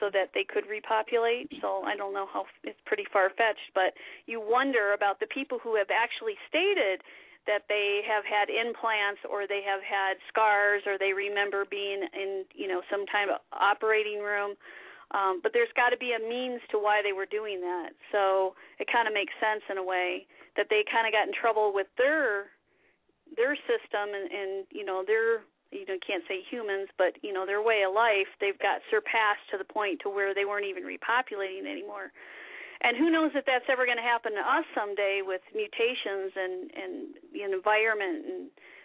so that they could repopulate. So I don't know how, it's pretty far-fetched, but you wonder about the people who have actually stated that they have had implants or they have had scars or they remember being in, some kind of operating room. But there's got to be a means to why they were doing that. So it kind of makes sense in a way that they kind of got in trouble with their system and their, can't say humans, but, their way of life. They've got surpassed to the point to where they weren't even repopulating anymore. And who knows if that's ever going to happen to us someday with mutations and the environment and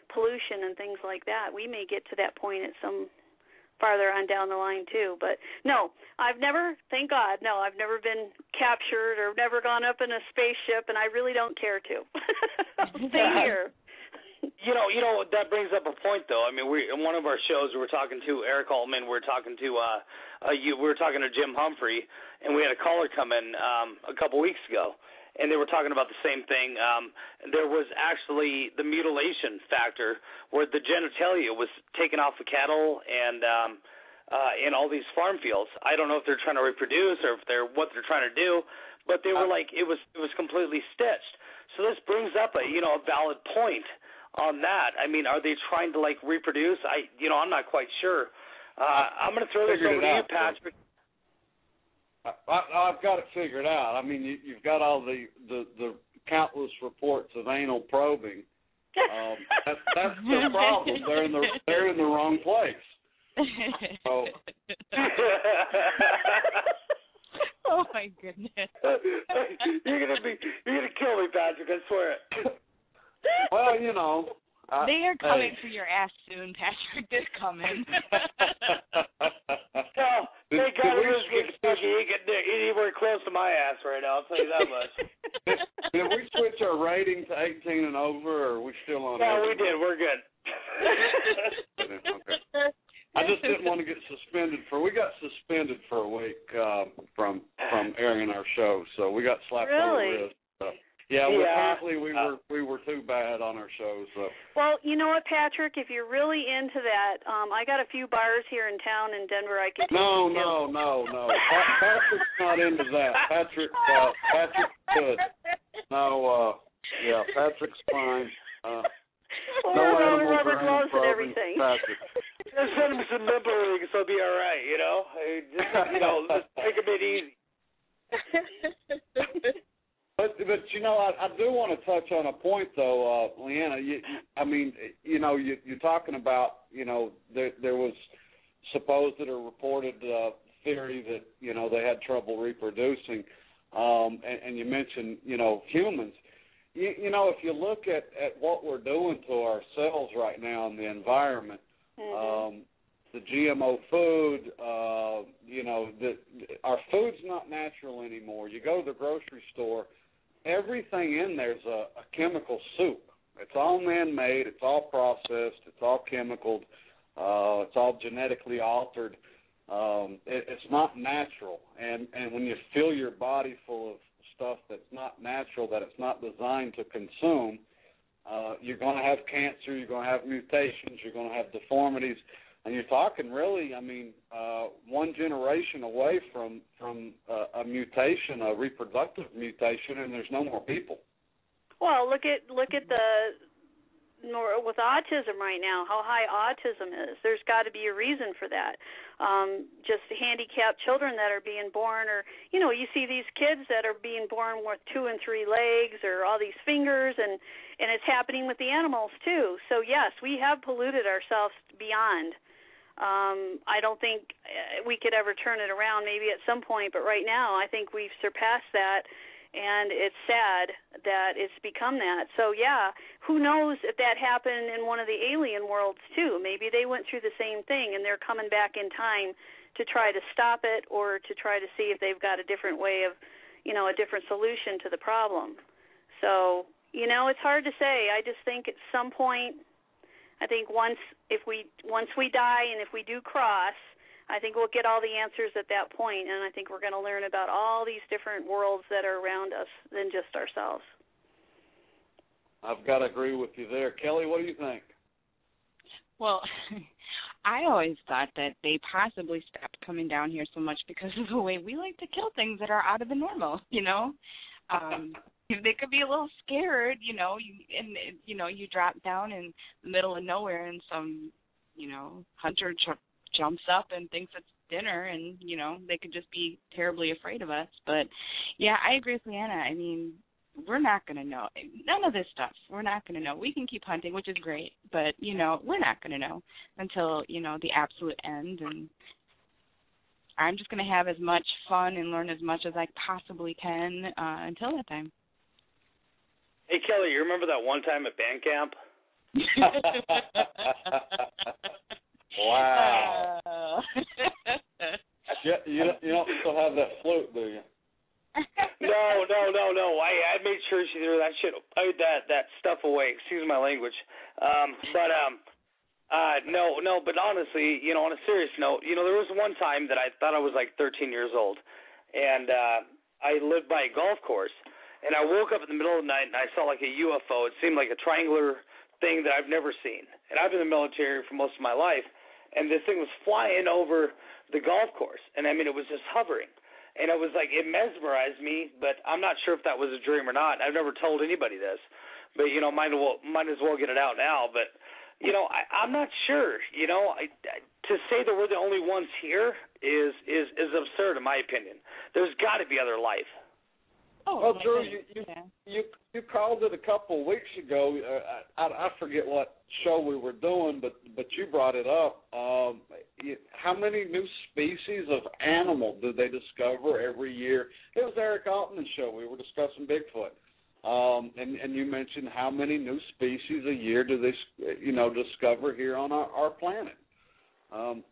pollution and things like that. We may get to that point at some farther on down the line too. But no, I've never, thank God, I've never been captured or never gone up in a spaceship, and I really don't care to. Stay here. That brings up a point, though. I mean, in one of our shows, we were talking to Eric Altman, we were talking to Jim Humphrey, and we had a caller come in a couple weeks ago, and they were talking about the same thing. There was actually the mutilation factor where the genitalia was taken off the cattle and in all these farm fields. I don't know if they're trying to reproduce or what they're trying to do, but they were like, it was completely stitched. So this brings up a valid point on that. I mean, are they trying to reproduce? I'm not quite sure. I'm going to throw this over to you, Patrick. I've got it figured out. I mean, you've got all the countless reports of anal probing. That's the problem. They're in the wrong place. So. Oh my goodness! You're gonna kill me, Patrick. I swear it. Well, you know. They are coming for your ass soon, Patrick. They're coming. Well, they got He ain't anywhere close to my ass right now. I'll tell you that much. Did we switch our rating to 18 and over, or are we still on? No, we did. We're good. Okay. I just didn't want to get suspended we got suspended for a week from airing our show, so we got slapped on the wrist. Yeah, apparently we were too bad on our shows. So. Well, you know what, Patrick? If you're really into that, I got a few bars here in town in Denver I can take you to. No. Patrick's not into that. Patrick's good. No, Patrick's fine. Rubber gloves and everything. Patrick. Just send him some nipple rings, so it'll be all right, you know? Just take a bit easy. But you know, I do want to touch on a point, though, LeeAnna. You're talking about, there was supposed or reported theory that, they had trouble reproducing, and you mentioned, humans. If you look at what we're doing to ourselves right now in the environment, the GMO food, our food's not natural anymore. You go to the grocery store, everything in there's a chemical soup. It's all man-made. It's all processed. It's all chemicaled. It's all genetically altered. It's not natural. And when you fill your body full of stuff that's not natural, that it's not designed to consume, you're going to have cancer, you're going to have mutations, you're going to have deformities, and you're talking really, one generation away from a mutation, a reproductive mutation, and there's no more people. Well, look at with autism right now, how high autism is. There's got to be a reason for that. Just handicapped children that are being born, or, you see these kids that are being born with 2 and 3 legs or all these fingers, and it's happening with the animals too. So, yes, we have polluted ourselves beyond. I don't think we could ever turn it around, maybe at some point, but right now I think we've surpassed that. And it's sad that it's become that. So, yeah, who knows if that happened in one of the alien worlds, too. Maybe they went through the same thing, and they're coming back in time to try to stop it or to try to see if they've got a different way of, a different solution to the problem. So, it's hard to say. I just think at some point, I think once we die and if we do cross, I think we'll get all the answers at that point, and I think we're going to learn about all these different worlds that are around us than just ourselves. I've got to agree with you there. Kelli, what do you think? Well, I always thought that they possibly stopped coming down here so much because of the way we like to kill things that are out of the normal, They could be a little scared, you drop down in the middle of nowhere and some, hunter jumps up and thinks it's dinner, and they could just be terribly afraid of us. But yeah, I agree with LeeAnna. We're not going to know none of this stuff. We're not going to know. We can keep hunting, which is great, but we're not going to know until the absolute end. And I'm just going to have as much fun and learn as much as I possibly can until that time. Hey Kelli, you remember that one time at band camp? Wow. You don't still have that flute, do you? No. I made sure she threw that that stuff away. Excuse my language. No. But honestly, on a serious note, there was one time that I thought I was like 13 years old, and I lived by a golf course, and I woke up in the middle of the night and I saw like a UFO. It seemed like a triangular thing that I've never seen, and I've been in the military for most of my life. And this thing was flying over the golf course, and it was just hovering. And it was like, it mesmerized me, but I'm not sure if that was a dream or not. I've never told anybody this, but, might as well get it out now. But, I'm not sure. To say that we're the only ones here is absurd, in my opinion. There's got to be other life. Oh, well, my Drew, goodness. you called it a couple of weeks ago. I forget what show we were doing, but you brought it up. How many new species of animal do they discover every year? It was Eric Altman's show. We were discussing Bigfoot, and you mentioned how many new species a year do they discover here on our planet.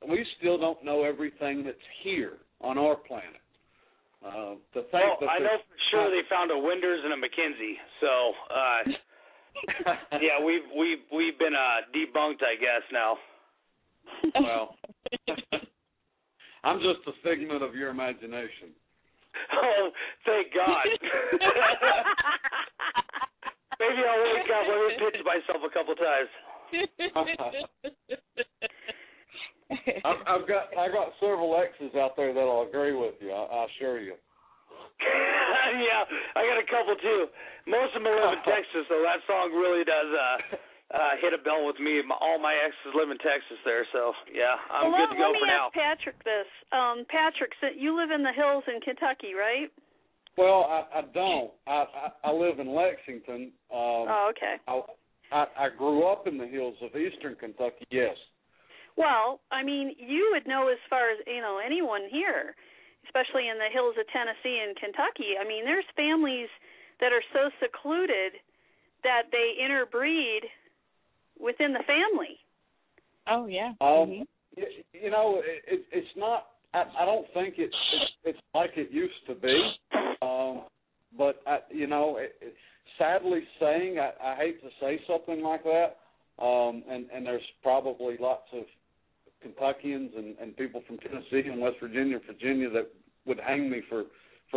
We still don't know everything that's here on our planet. I know for sure they found a Winders and a McKenzie. So, yeah, we've been debunked, I guess now. Well, I'm just a figment of your imagination. Oh, thank God. Maybe I'll wake up. Let me pinch myself a couple times. I got several exes out there that'll agree with you. I assure you. Yeah, I got a couple too. Most of them live in Texas, so that song really does hit a bell with me. All my exes live in Texas there, so yeah, I'm good to go for now. Let me ask Patrick this. Patrick, so you live in the hills in Kentucky, right? Well, I don't. I live in Lexington. Oh, okay. I grew up in the hills of eastern Kentucky. Yes. Well, I mean, you would know as far as, anyone here, especially in the hills of Tennessee and Kentucky. I mean, there's families that are so secluded that they interbreed within the family. Oh, yeah. It's not, I don't think it's like it used to be. But, sadly saying, I hate to say something like that, and there's probably lots of Kentuckians and people from Tennessee and West Virginia that would hang me for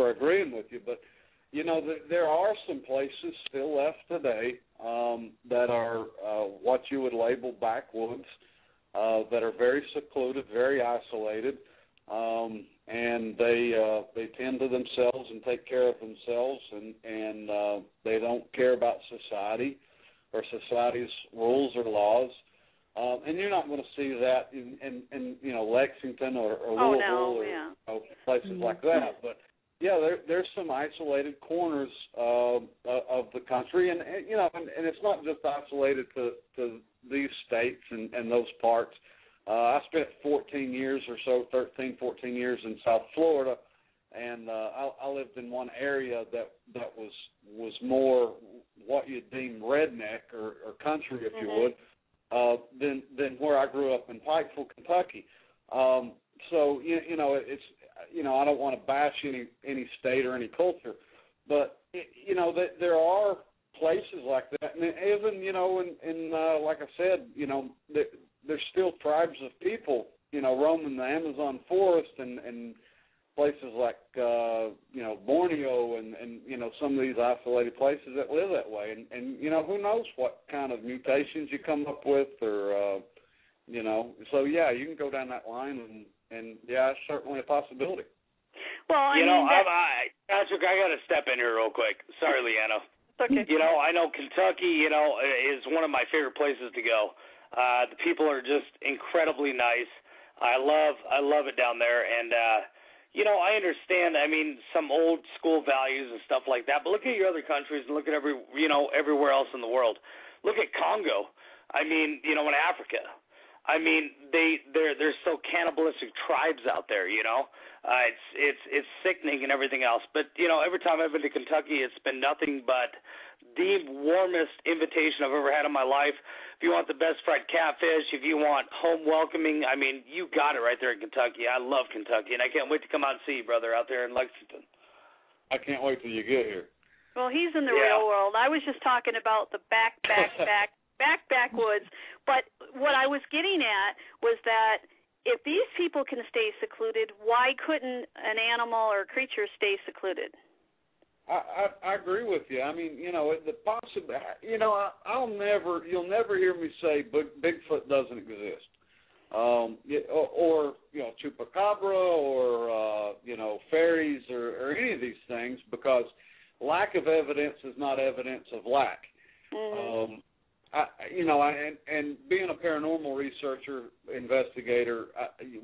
agreeing with you. But, there are some places still left today that are what you would label backwoods, that are very secluded, very isolated, and they tend to themselves and take care of themselves, and they don't care about society or society's rules or laws. And you're not going to see that in Lexington or Louisville or places like that. But yeah, there's some isolated corners of the country, and it's not just isolated to these states and those parts. I spent 14 years in South Florida, and I lived in one area that was more what you'd deem redneck or country, if you would. Than where I grew up in Pikeville, Kentucky. So it's I don't want to bash any state or any culture, but there are places like that, and even in like I said, there's still tribes of people roaming the Amazon forest and places like Borneo and some of these isolated places that live that way, and who knows what kind of mutations you come up with, or so yeah, you can go down that line, and yeah, it's certainly a possibility. Well, Patrick, I got to step in here real quick. Sorry, LeeAnna. Okay. I know Kentucky, is one of my favorite places to go. The people are just incredibly nice. I love it down there, and I understand, some old school values and stuff like that, but look at your other countries and look at everywhere else in the world. Look at Congo. In Africa. There's so cannibalistic tribes out there, It's sickening and everything else. But, every time I've been to Kentucky, it's been nothing but the warmest invitation I've ever had in my life. If you want the best fried catfish, if you want home welcoming, you got it right there in Kentucky. I love Kentucky, and I can't wait to come out and see you, brother, out there in Lexington. I can't wait till you get here. Well, he's in the real world. I was just talking about the backwoods. But what I was getting at was that if these people can stay secluded, why couldn't an animal or creature stay secluded? I agree with you. The possibility. You'll never hear me say Bigfoot doesn't exist, or chupacabra, or fairies, or any of these things, because lack of evidence is not evidence of lack. Mm-hmm. And being a paranormal researcher, investigator,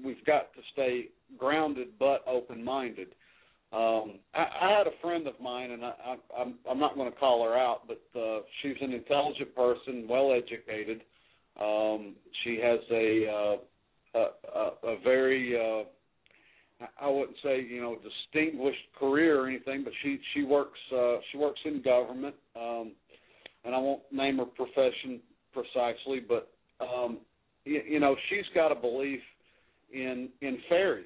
we've got to stay grounded but open-minded. I had a friend of mine, and I'm not going to call her out, but she's an intelligent person, well-educated. She has a very, I wouldn't say, distinguished career or anything, but she works in government, and I won't name her profession precisely, but she's got a belief in fairies,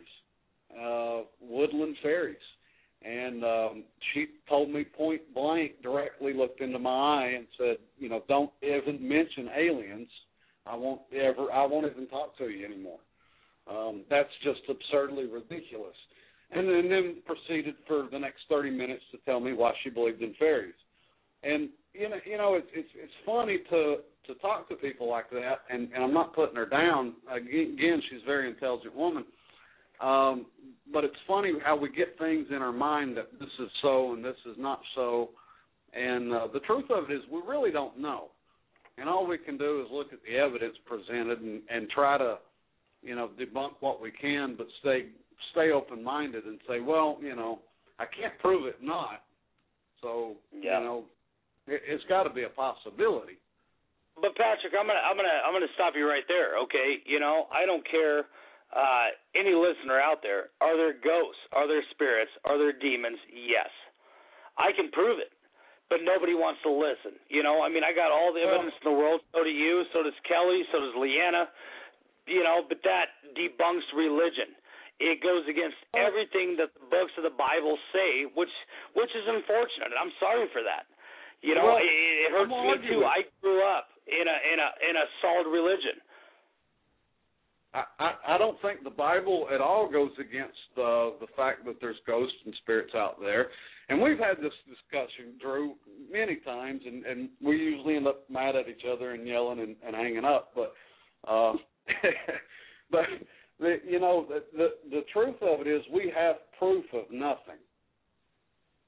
woodland fairies. And she told me point blank, directly looked into my eye and said, don't even mention aliens. I won't even talk to you anymore. That's just absurdly ridiculous. And then proceeded for the next 30 minutes to tell me why she believed in fairies. And it's funny to talk to people like that. And I'm not putting her down. Again, she's a very intelligent woman. But it's funny how we get things in our mind that this is so and this is not so. And the truth of it is we really don't know. And all we can do is look at the evidence presented and try to, debunk what we can, but stay open-minded and say, well, I can't prove it not. So, it's got to be a possibility. But Patrick, I'm gonna stop you right there. Okay, I don't care. Any listener out there, are there ghosts? Are there spirits? Are there demons? Yes. I can prove it, but nobody wants to listen. I got all the evidence in the world. So do you. So does Kelli. So does LeeAnna. But that debunks religion. It goes against everything that the books of the Bible say, which is unfortunate. I'm sorry for that. It hurts me too. I grew up in a solid religion. I don't think the Bible at all goes against the fact that there's ghosts and spirits out there. And we've had this discussion, Drew, many times, and we usually end up mad at each other and yelling and hanging up. But the truth of it is we have proof of nothing.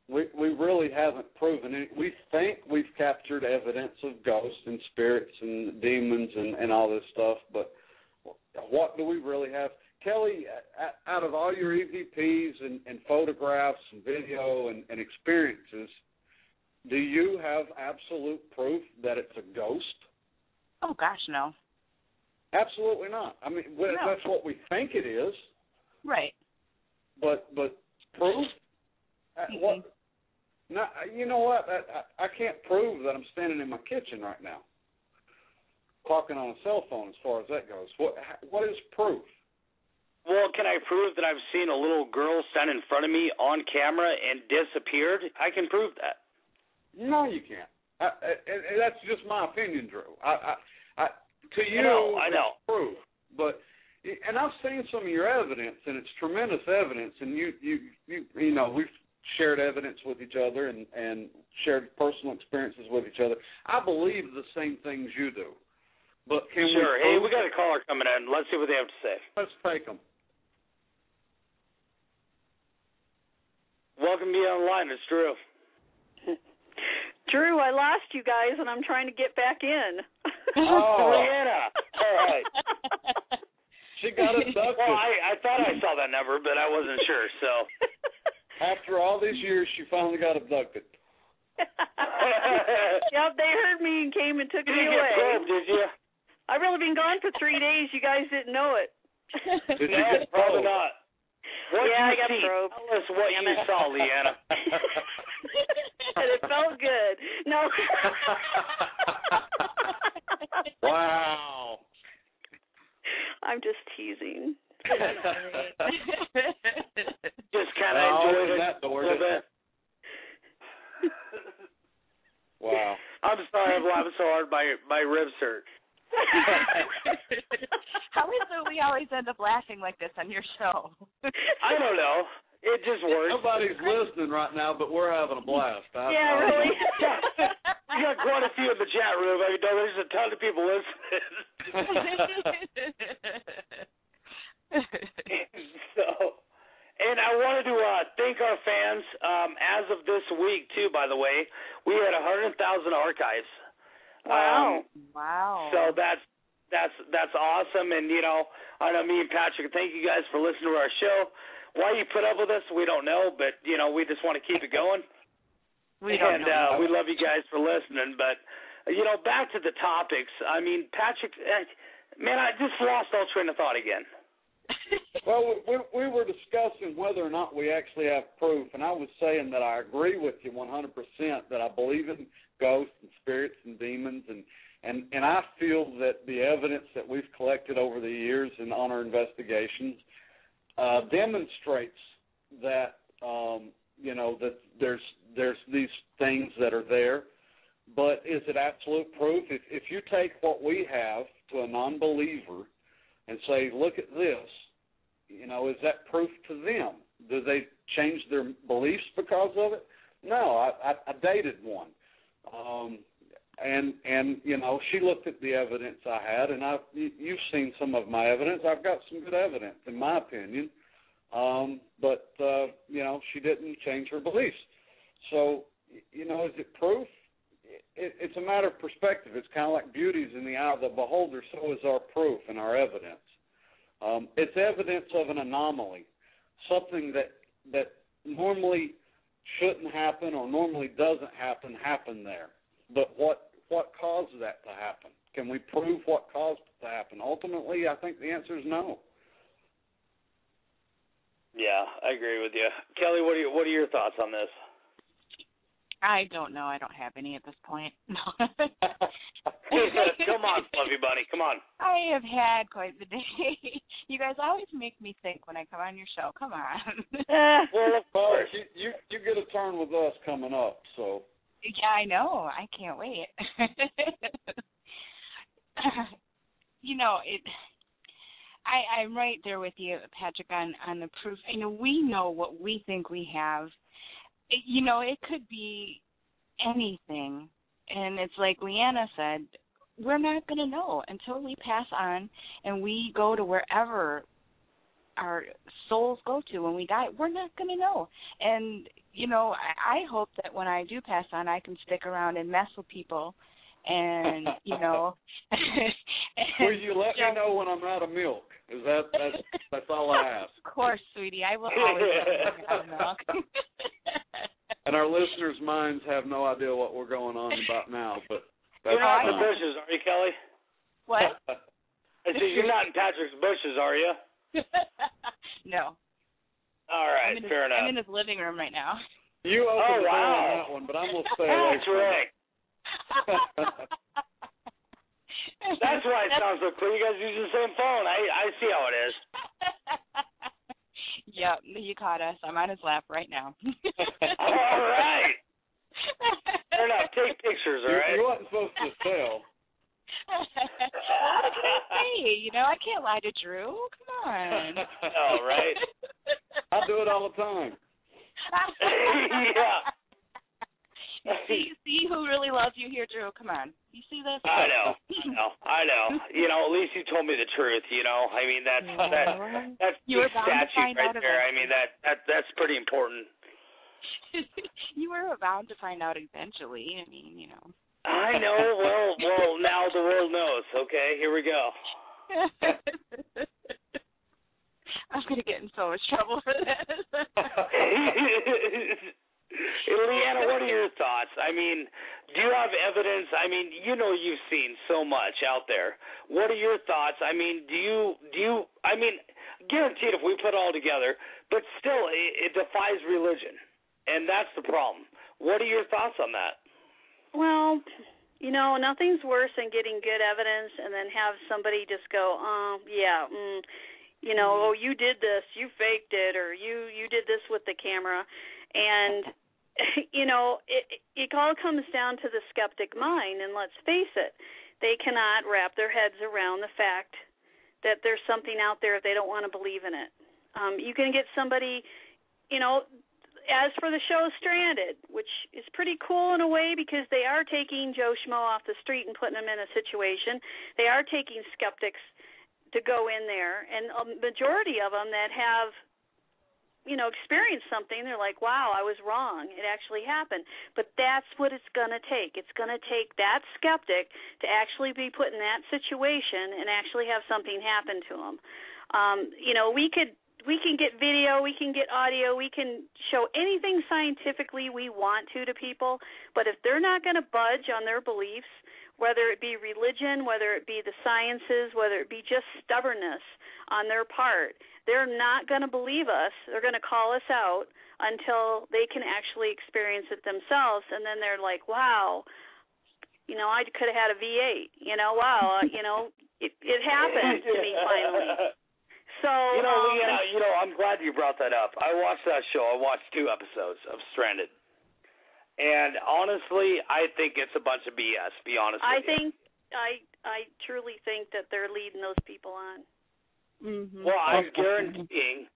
We really haven't proven it. We think we've captured evidence of ghosts and spirits and demons and all this stuff, but what do we really have? Kelli, out of all your EVPs and photographs and video and experiences, do you have absolute proof that it's a ghost? Oh, gosh, no. Absolutely not. No. That's what we think it is. Right. But proof? What? No, you know what? I can't prove that I'm standing in my kitchen right now, talking on a cell phone as far as that goes. What is proof? Well, can I prove that I've seen a little girl stand in front of me on camera and disappeared? I can prove that. No, you can't. That's just my opinion, Drew. To you, I know. It's proof. And I've seen some of your evidence, and it's tremendous evidence. And we've shared evidence with each other and shared personal experiences with each other. I believe the same things you do. But can sure. Hey, we got a caller coming in. Let's see what they have to say. Let's take them. Welcome to Be Online. It's Drew. Drew, I lost you guys, and I'm trying to get back in. Oh, LeeAnna. All right. She got abducted. Well, I thought I saw that number, but I wasn't sure, so. After all these years, she finally got abducted. Yep, they heard me and came and took me away. You didn't get probed, did you? I've really been gone for 3 days. You guys didn't know it. Did you get probed? Probably probed? not. What I you got see? probed. Tell us what you saw, LeeAnna. And it felt good. No. Wow. I'm just teasing. Just kind of enjoyed it a little bit. Wow. I'm sorry I'm laughing so hard. My ribs hurt. How is it we always end up laughing like this on your show? I don't know. It just works. Nobody's listening right now, but we're having a blast. Yeah, really. We got quite a few in the chat room. There's a ton of people listening. And I wanted to thank our fans. As of this week, too, by the way, we had 100,000 archives. Wow. Wow. So that's That's awesome. And, you know, I know me and Patrick, thank you guys for listening to our show. Why you put up with us, we don't know, but, you know, we just want to keep it going. We love you guys for listening. But, you know, back to the topics. I mean, Patrick, man, I just lost all train of thought again. Well, we were discussing whether or not we actually have proof, and I was saying that I agree with you 100%, that I believe in ghosts and spirits and demons, and I feel that the evidence that we've collected over the years and on our investigations demonstrates that, you know, that there's these things that are there. But is it absolute proof? If you take what we have to a non-believer and say, look at this, you know, is that proof to them? Do they change their beliefs because of it? No, I dated one. And you know, she looked at the evidence I had, and you've seen some of my evidence. I've got some good evidence, in my opinion. But you know, she didn't change her beliefs. So, you know, is it proof? It's a matter of perspective. It's kind of like beauty's in the eye of the beholder, so is our proof and our evidence. It's evidence of an anomaly, something that normally shouldn't happen or normally doesn't happen there. But what caused that to happen? Can we prove what caused it to happen? Ultimately, I think the answer is no. Yeah, I agree with you. Kelly, what are your thoughts on this? I don't know. I don't have any at this point. Come on, Fluffy Bunny. Come on. I have had quite the day. You guys always make me think when I come on your show. Come on. Well, of course. You get a turn with us coming up, so. Yeah, I know. I can't wait. You know, I'm right there with you, Patrick, on the proof. You know, we know what we think we have. You know, it could be anything. And it's like LeeAnna said, we're not going to know until we pass on and we go to wherever our souls go to when we die. We're not going to know. And, you know, I hope that when I do pass on, I can stick around and mess with people and, you know. Will you let me know when I'm out of milk? Is that's all I ask. Of course, sweetie. I will always let you out of milk. And our listeners' minds have no idea what we're going on about now, but that's you're not in the bushes, are you, Kelly? What? I said you're not in Patrick's bushes, are you? No. All right, fair enough. I'm in his living room right now. You opened the door on that one, but I'm going to stay away from it. That's why it sounds so cool. You guys use the same phone. I see how it is. Yep, you caught us. I'm on his lap right now. All right. Fair enough. Take pictures, all right? You wasn't supposed to tell. What can I say? You know, I can't lie to Drew. Come on. All right. I do it all the time. Yeah. See who really loves you here, Drew. Come on. You see this? I know. You know, at least you told me the truth, you know. I mean, that's you big statute right there. I mean, that's pretty important. You were bound to find out eventually. I mean, you know. I know. Well, now the world knows. Okay, here we go. I'm going to get in so much trouble for this. LeeAnna, what are your thoughts? I mean, do you have evidence? I mean, you know you've seen so much out there. What are your thoughts? I mean, do you I mean, guaranteed if we put it all together, but still it defies religion, and that's the problem. What are your thoughts on that? Well, you know, nothing's worse than getting good evidence and then have somebody just go, you know, oh, you did this, you faked it, or you did this with the camera. And, you know, it all comes down to the skeptic mind, and let's face it, they cannot wrap their heads around the fact that there's something out there if they don't want to believe in it. You can get somebody, you know, as for the show Stranded, which is pretty cool in a way because they are taking Joe Schmo off the street and putting him in a situation. They are taking skeptics to go in there, and a majority of them that have experience something, they're like, wow, I was wrong. It actually happened. But that's what it's going to take. It's going to take that skeptic to actually be put in that situation and actually have something happen to them. We can get video, we can get audio, we can show anything scientifically we want to people, but if they're not going to budge on their beliefs, whether it be religion, whether it be the sciences, whether it be just stubbornness on their part, they're not going to believe us. They're going to call us out until they can actually experience it themselves, and then they're like, wow, I could have had a V8. Wow, it happened to me finally. So, LeeAnna, I'm glad you brought that up. I watched that show. I watched 2 episodes of Stranded. And honestly, I think it's a bunch of BS, be honest with you. I truly think that they're leading those people on. Mm-hmm. Well, I'm guaranteeing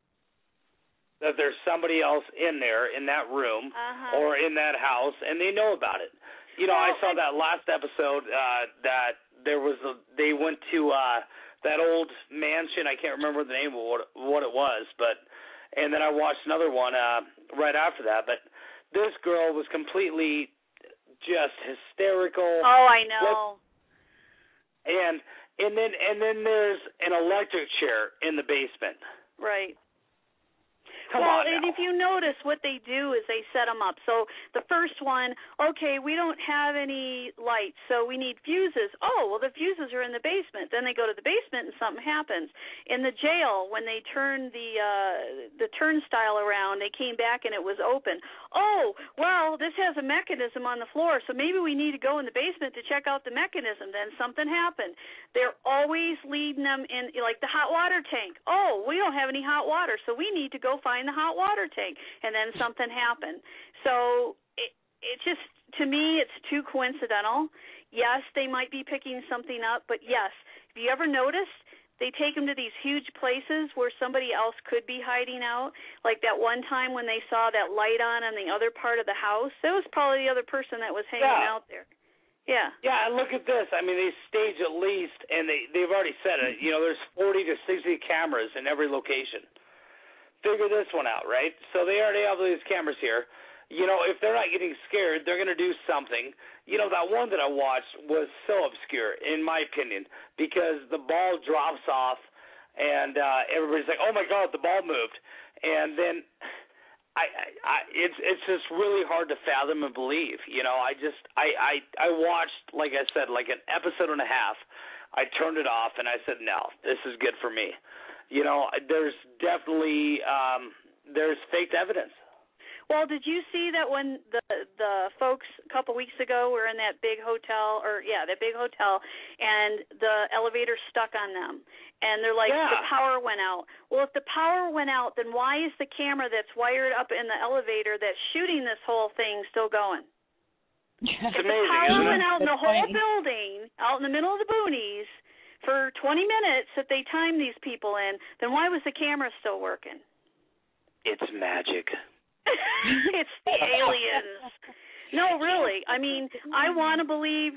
that there's somebody else in there, in that room, or in that house, and they know about it. I saw that last episode that they went to that old mansion. I can't remember the name of what it was, and then I watched another one right after that. But this girl was completely just hysterical. Oh, I know. And then there's an electric chair in the basement. Right. Come on and now. if you notice, what they do is they set them up. So the first one, okay, we don't have any lights, so we need fuses. Oh, well, the fuses are in the basement. Then they go to the basement and something happens. In the jail, when they turned the turnstile around, they came back and it was open. Oh, well, this has a mechanism on the floor, so maybe we need to go in the basement to check out the mechanism. Then something happened. They're always leading them in, like the hot water tank. Oh, we don't have any hot water, so we need to go find the hot water tank, and then something happened. So it just, to me, it's too coincidental. Yes, they might be picking something up, but yes, have you ever noticed they take them to these huge places where somebody else could be hiding out? Like that one time when they saw that light on the other part of the house, that was probably the other person that was hanging out there. Yeah. Yeah, and look at this. I mean, they stage at least, and they've already said it, there's 40 to 60 cameras in every location. Figure this one out, right? So they already have these cameras here. If they're not getting scared, they're going to do something. That one that I watched was so obscure, in my opinion, because the ball drops off, and everybody's like, oh, my God, the ball moved. And then it's just really hard to fathom and believe. I watched, like I said, like an episode and a half. I turned it off, and I said, no, this is good for me. There's definitely there's faked evidence. Well, did you see that when the folks a couple weeks ago were in that big hotel, and the elevator stuck on them, and they're like, the power went out. Well, if the power went out, then why is the camera that's wired up in the elevator that's shooting this whole thing still going? It's if amazing, the power isn't went it? out in the whole building, out in the middle of the boonies, for 20 minutes that they timed these people in, then why was the camera still working? It's magic. It's the aliens. No, really. I mean, I want to believe,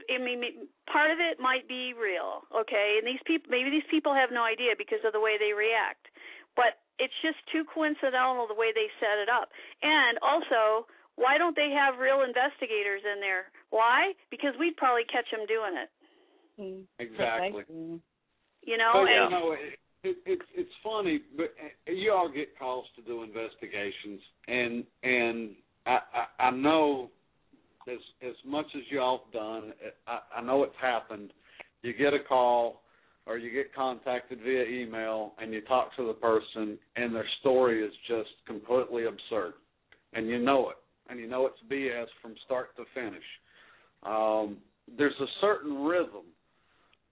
part of it might be real, okay? And maybe these people have no idea because of the way they react. But it's just too coincidental the way they set it up. And also, why don't they have real investigators in there? Why? Because we'd probably catch them doing it. Exactly. It's funny, but you all get calls to do investigations, and I know as much as y'all have done, I know it's happened. You get a call or you get contacted via email, and you talk to the person, and their story is just completely absurd, and you know it, and you know it's BS from start to finish. There's a certain rhythm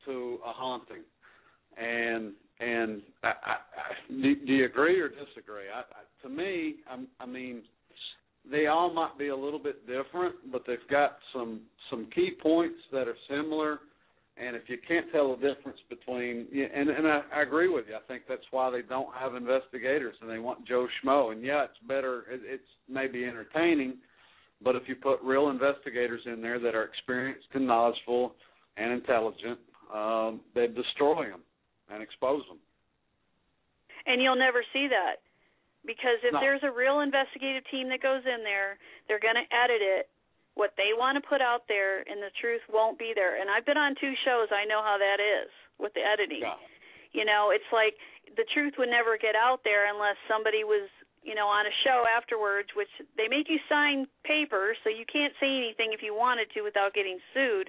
to a haunting, and do you agree or disagree? To me, I mean, they all might be a little bit different, but they've got some key points that are similar. And if you can't tell the difference between, and I agree with you, I think that's why they don't have investigators and they want Joe Schmo. And yeah, it's better, it's maybe entertaining, but if you put real investigators in there that are experienced and knowledgeable and intelligent, they'd destroy them and expose them. And you'll never see that. Because if there's a real investigative team that goes in there, they're going to edit it, what they want to put out there, and the truth won't be there. And I've been on 2 shows. I know how that is with the editing. Yeah. You know, it's like the truth would never get out there unless somebody was, you know, on a show afterwards, which they make you sign papers, so you can't say anything if you wanted to without getting sued.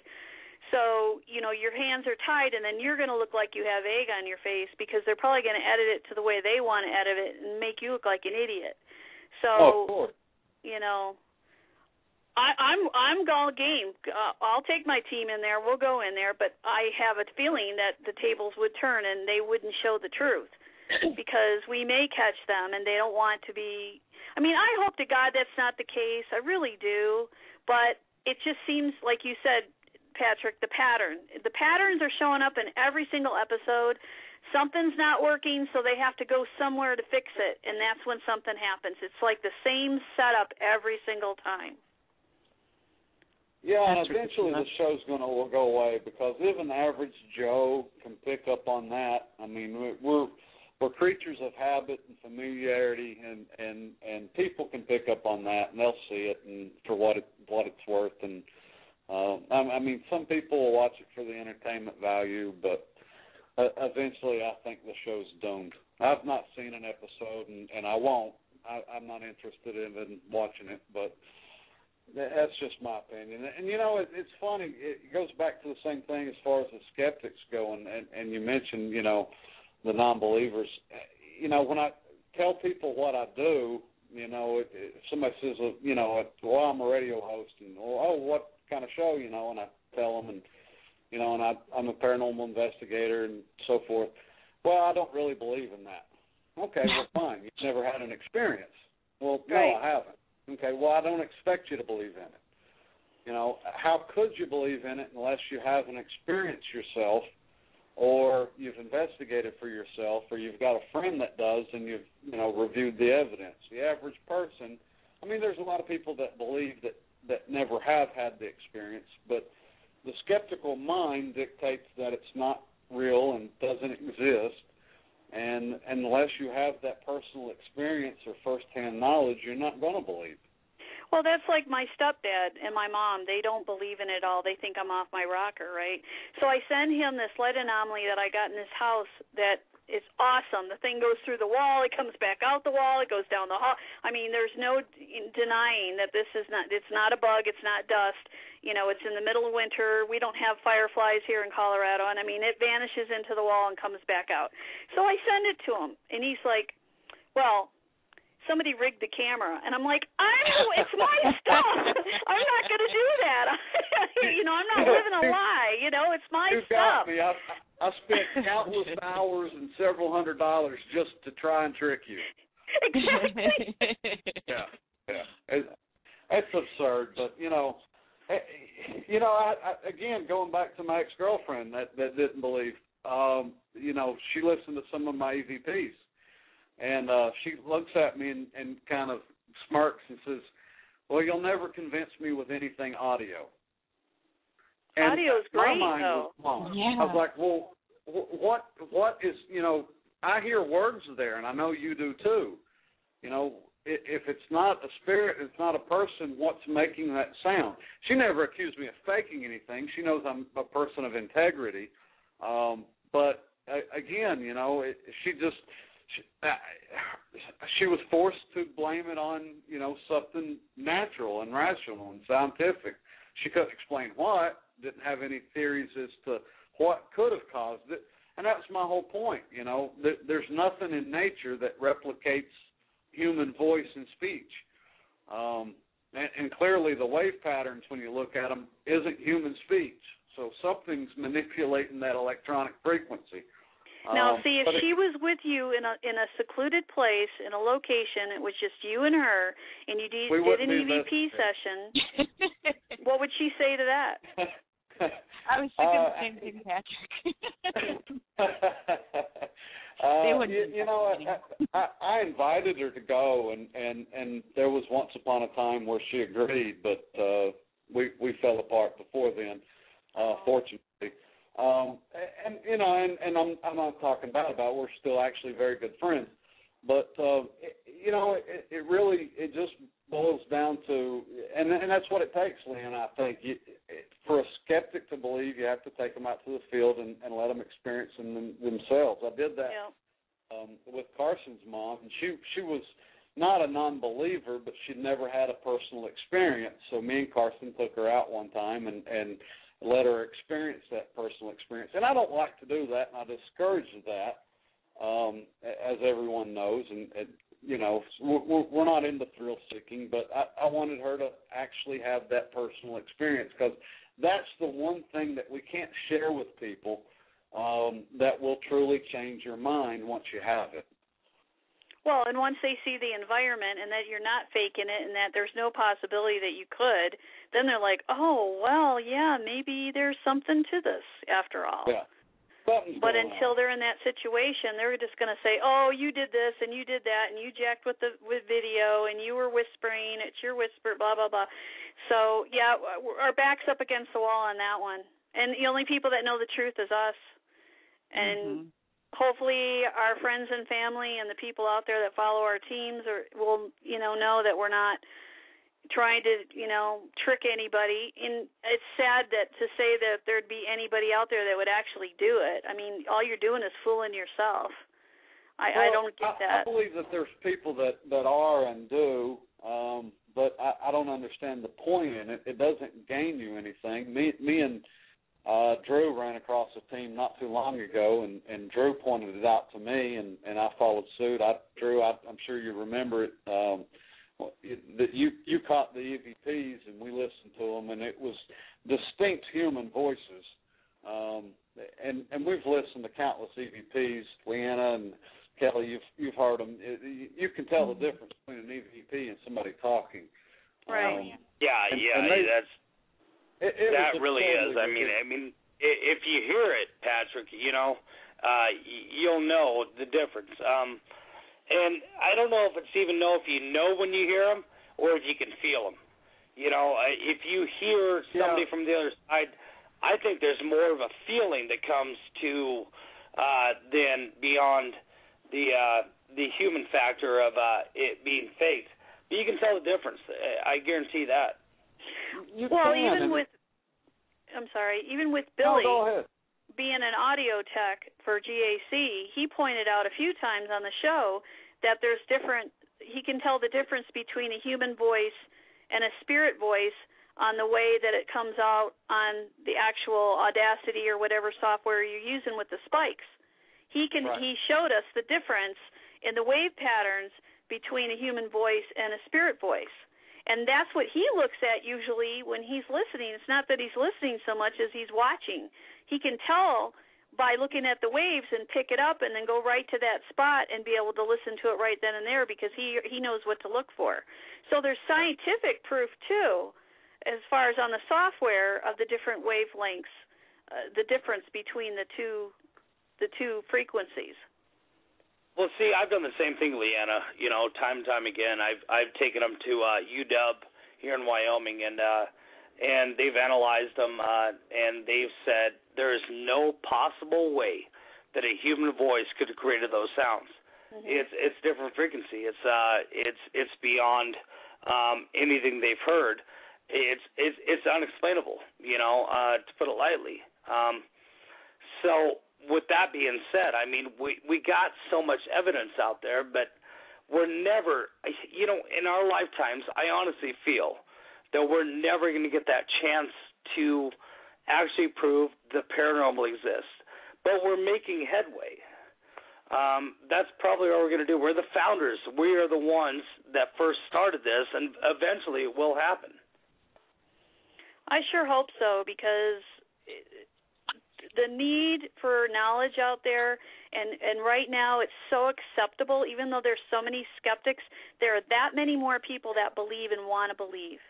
So, you know, your hands are tied, and then you're going to look like you have egg on your face because they're probably going to edit it to the way they want to edit it and make you look like an idiot. So, you know, I'm all game. I'll take my team in there. We'll go in there, but I have a feeling that the tables would turn and they wouldn't show the truth because we may catch them and they don't want to be. I mean, I hope to God that's not the case. I really do, but it just seems like you said, Patrick, the patterns are showing up in every single episode. Something's not working, so they have to go somewhere to fix it, and that's when something happens. It's like the same setup every single time. Yeah, and eventually the show's going to go away because even average Joe can pick up on that. I mean, we're creatures of habit and familiarity, and people can pick up on that, and they'll see it and for what it's worth. And I mean, some people will watch it for the entertainment value, but eventually I think the show's doomed. I've not seen an episode, and I won't. I'm not interested in watching it, but that's just my opinion. And you know, it's funny. It goes back to the same thing as far as the skeptics go, and you mentioned, you know, the non-believers. You know, when I tell people what I do, you know, if somebody says, you know, well, I'm a radio host, and oh, what kind of show, you know, and I tell them, and you know, and I'm a paranormal investigator and so forth. Well, I don't really believe in that. Okay, well, fine. You've never had an experience. Well, no, right. I haven't. Okay, well, I don't expect you to believe in it. You know, how could you believe in it unless you haven't experienced yourself, or you've investigated for yourself, or you've got a friend that does, and you've, you know, reviewed the evidence. The average person, I mean, there's a lot of people that believe that never have had the experience, but the skeptical mind dictates that it's not real and doesn't exist, and unless you have that personal experience or firsthand knowledge, you're not going to believe. Well, that's like my stepdad and my mom. They don't believe in it all. They think I'm off my rocker, right? So I send him this lead anomaly that I got in his house that is awesome. The thing goes through the wall. It comes back out the wall. It goes down the hall. I mean, there's no denying that this is not, it's not a bug. It's not dust. You know, it's in the middle of winter. We don't have fireflies here in Colorado. And, I mean, it vanishes into the wall and comes back out. So I send it to him, and he's like, well, somebody rigged the camera. And I'm like, it's my stuff. I'm not going to do that. You know, I'm not living a lie. You know, it's my stuff. You got me. I spent countless hours and several $100s just to try and trick you. Exactly. Yeah. It's absurd, but, you know, I again, going back to my ex-girlfriend that didn't believe, you know, she listened to some of my EVPs. And she looks at me and kind of smirks and says, well, you'll never convince me with anything audio. And audio's great, my mind though. was blown. Yeah. I was like, well, what is, you know, I hear words there, and I know you do too. You know, if it's not a spirit, it's not a person, what's making that sound? She never accused me of faking anything. She knows I'm a person of integrity. But, again, you know, she was forced to blame it on, you know, something natural and rational and scientific. She couldn't explain what, didn't have any theories as to what could have caused it, and that's my whole point. You know, there's nothing in nature that replicates human voice and speech, and clearly the wave patterns, when you look at them, isn't human speech. So something's manipulating that electronic frequency. Now, see, if she was with you in a secluded place, in a location, it was just you and her, and you did an EVP session, what would she say to that? I was thinking the same thing, Patrick. You know, I invited her to go, and there was once upon a time where she agreed, but we fell apart before then, fortunately. And you know, and I'm not talking bad about it. We're still actually very good friends. But you it really just boils down to, and that's what it takes, LeeAnna. I think for a skeptic to believe, you have to take them out to the field and let them experience them themselves. I did that with Carson's mom, and she was not a non-believer, but she'd never had a personal experience. So me and Carson took her out one time and let her experience that personal experience. And I don't like to do that, and I discourage that, as everyone knows. And we're not into thrill-seeking, but I wanted her to actually have that personal experience, because that's the one thing that we can't share with people that will truly change your mind once you have it. Well, and once they see the environment and that you're not faking it and that there's no possibility that you could, then they're like, oh, well, yeah, maybe there's something to this after all. Yeah. But until they're in that situation, they're just going to say, oh, you did this and you did that and you jacked with video and you were whispering, it's your whisper, blah, blah, blah. So, yeah, our back's up against the wall on that one. And the only people that know the truth is us. And hopefully our friends and family and the people out there that follow our teams will know that we're not trying to, trick anybody. And it's sad to say that there'd be anybody out there that would actually do it. I mean, all you're doing is fooling yourself. I don't get that. I believe that there's people that are and do, but I don't understand the point in it. It doesn't gain you anything. Me and Drew ran across a team not too long ago, and Drew pointed it out to me, and I followed suit. Drew, I'm sure you remember it, that you caught the EVPs, and we listened to them, and it was distinct human voices. And we've listened to countless EVPs, LeeAnna and Kelli. You've heard them. You can tell the difference between an EVP and somebody talking. Right. That's. That really is. Totally I mean, if you hear it, Patrick, you'll know the difference. And I don't know if it's even if you know when you hear them or if you can feel them. If you hear somebody from the other side, I think there's more of a feeling that comes to than beyond the human factor of it being faked. But you can tell the difference. I guarantee that. Even with Billy being an audio tech for GAC, he pointed out a few times on the show that he can tell the difference between a human voice and a spirit voice on the way that it comes out on the actual Audacity or whatever software you're using with the spikes. He showed us the difference in the wave patterns between a human voice and a spirit voice. And that's what he looks at usually when he's listening. It's not that he's listening so much as he's watching. He can tell by looking at the waves and pick it up and then go right to that spot and be able to listen to it right then and there because he knows what to look for. So there's scientific proof, too, as far as on the software of the different wavelengths, the difference between the two frequencies. Well, see, I've done the same thing, LeeAnna. Time and time again, I've taken them to UW here in Wyoming, and they've analyzed them, and they've said there is no possible way that a human voice could have created those sounds. It's different frequency. It's beyond anything they've heard. It's unexplainable, to put it lightly. So. With that being said, I mean, we got so much evidence out there, but we're never, in our lifetimes, I honestly feel that we're never going to get that chance to actually prove the paranormal exists. But we're making headway. That's probably what we're going to do. We're the founders. We are the ones that first started this, and eventually it will happen. I sure hope so, because the need for knowledge out there, and right now it's so acceptable, even though there's so many skeptics, there are that many more people that believe and want to believe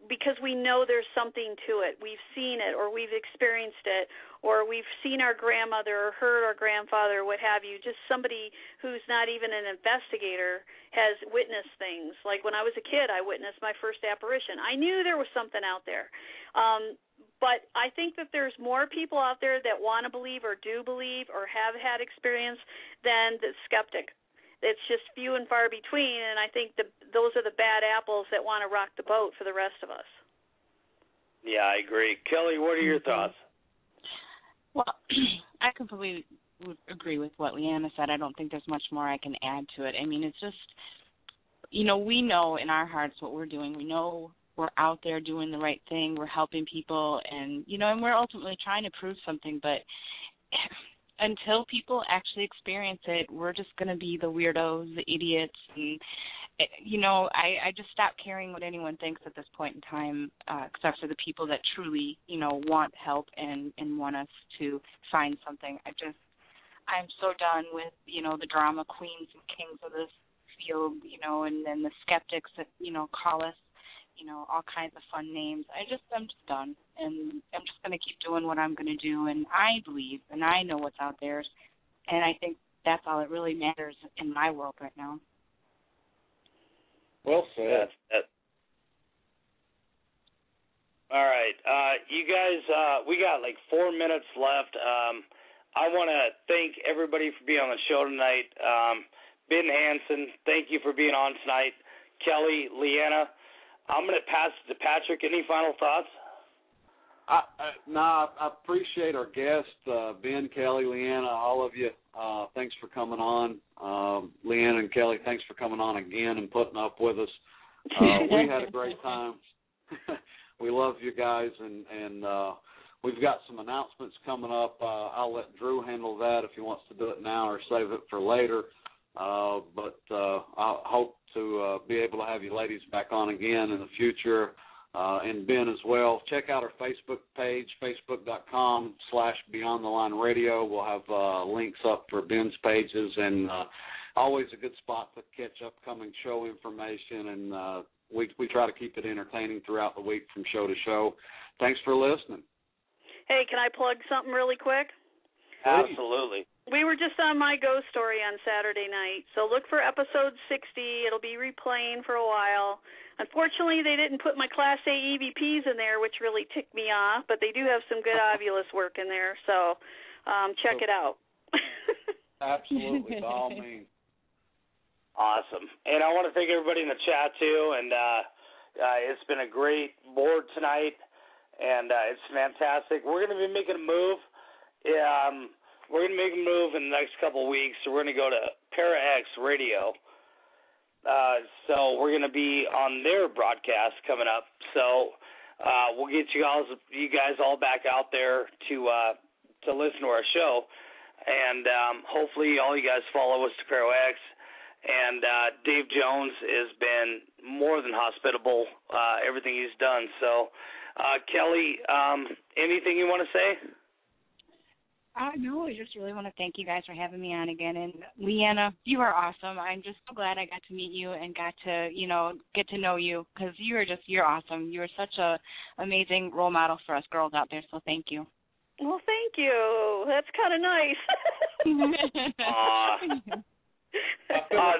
because we know there's something to it. We've seen it, or we've experienced it, or we've seen our grandmother or heard our grandfather, what have you. Just somebody who's not even an investigator has witnessed things. Like when I was a kid, I witnessed my first apparition. I knew there was something out there. But I think that there's more people out there that want to believe or do believe or have had experience than the skeptic. it's just few and far between, and I think those are the bad apples that want to rock the boat for the rest of us. Yeah, I agree. Kelli, what are your thoughts? Well, I completely would agree with what LeeAnna said. I don't think there's much more I can add to it. I mean, it's just, we know in our hearts what we're doing. We know we're out there doing the right thing. We're helping people, and, and we're ultimately trying to prove something. But until people actually experience it, we're just going to be the weirdos, the idiots, and I just stopped caring what anyone thinks at this point in time, except for the people that truly, want help and want us to find something. I'm so done with, the drama queens and kings of this field, and then the skeptics that, call us, all kinds of fun names. I'm just done, and I'm just going to keep doing what I'm going to do, and I believe, and I know what's out there, and I think that's all that really matters in my world right now. Well said. All right. You guys, we got like 4 minutes left. I want to thank everybody for being on the show tonight. Ben Hansen, thank you for being on tonight. Kelli, LeeAnna, I'm going to pass it to Patrick. Any final thoughts? I appreciate our guests, Ben, Kelli, LeeAnna, all of you. Thanks for coming on. LeeAnna and Kelli, thanks for coming on again and putting up with us. We had a great time. We love you guys, and we've got some announcements coming up. I'll let Drew handle that if he wants to do it now or save it for later. But I hope to be able to have you ladies back on again in the future. And Ben as well. Check out our Facebook page, facebook.com/BeyondTheLineRadio. We'll have links up for Ben's pages, and always a good spot to catch upcoming show information. And we try to keep it entertaining throughout the week from show to show. Thanks for listening. Hey, can I plug something really quick? Absolutely. We were just on My Ghost Story on Saturday night, so look for episode 60. It'll be replaying for a while. Unfortunately, they didn't put my Class A EVPs in there, which really ticked me off, but they do have some good Ovilus work in there, so check it out. Absolutely, by all means. Awesome. And I want to thank everybody in the chat, too, and it's been a great board tonight, and it's fantastic. We're going to be making a move. We're going to make a move in the next couple of weeks, so we're going to go to Para-X Radio. So we're going to be on their broadcast coming up. So we'll get you guys all back out there to listen to our show, and hopefully all you guys follow us to Para-X. And Dave Jones has been more than hospitable, everything he's done. So, Kelli, anything you want to say? No, I just really want to thank you guys for having me on again. And LeeAnna, you are awesome. I'm just so glad I got to meet you and got to, get to know you, because you're awesome. You are such a amazing role model for us girls out there, so thank you. Well, thank you. That's kind of nice.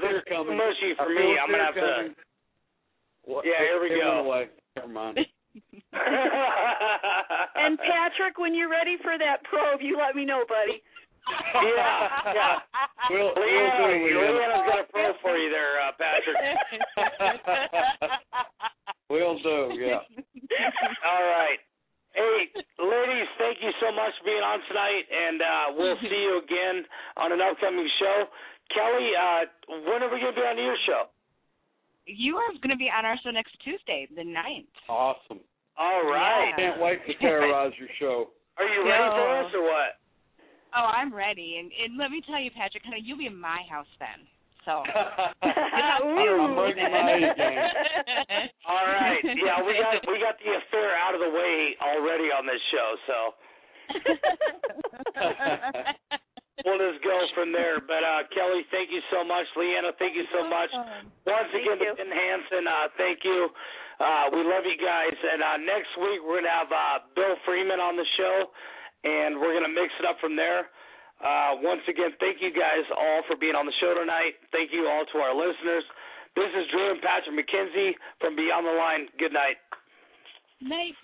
There's mushy for me. I'm going to have to. Yeah, here we go. Away. Never mind. And Patrick, when you're ready for that probe, you let me know, buddy. Yeah. LeeAnna's got a probe for you there, Patrick. Will do, yeah. All right. Hey, ladies, thank you so much for being on tonight, and we'll see you again on an upcoming show. Kelli, when are we going to be on your show? You are going to be on our show next Tuesday, the 9th. Awesome. All right. Yeah. Can't wait to terrorize your show. Are you ready for us or what? Oh, I'm ready. And let me tell you, Patrick, you'll be in my house then. So. I'm breaking my A game. All right. Yeah, we got the affair out of the way already on this show, so. We'll just go from there. But, Kelli, thank you so much. LeeAnna, thank you so much. Once again, to Ben Hansen, thank you. We love you guys. And next week, we're going to have Bill Freeman on the show, and we're going to mix it up from there. Once again, thank you guys all for being on the show tonight. Thank you all to our listeners. This is Drew and Patrick McKenzie from Beyond the Line. Good night. Night.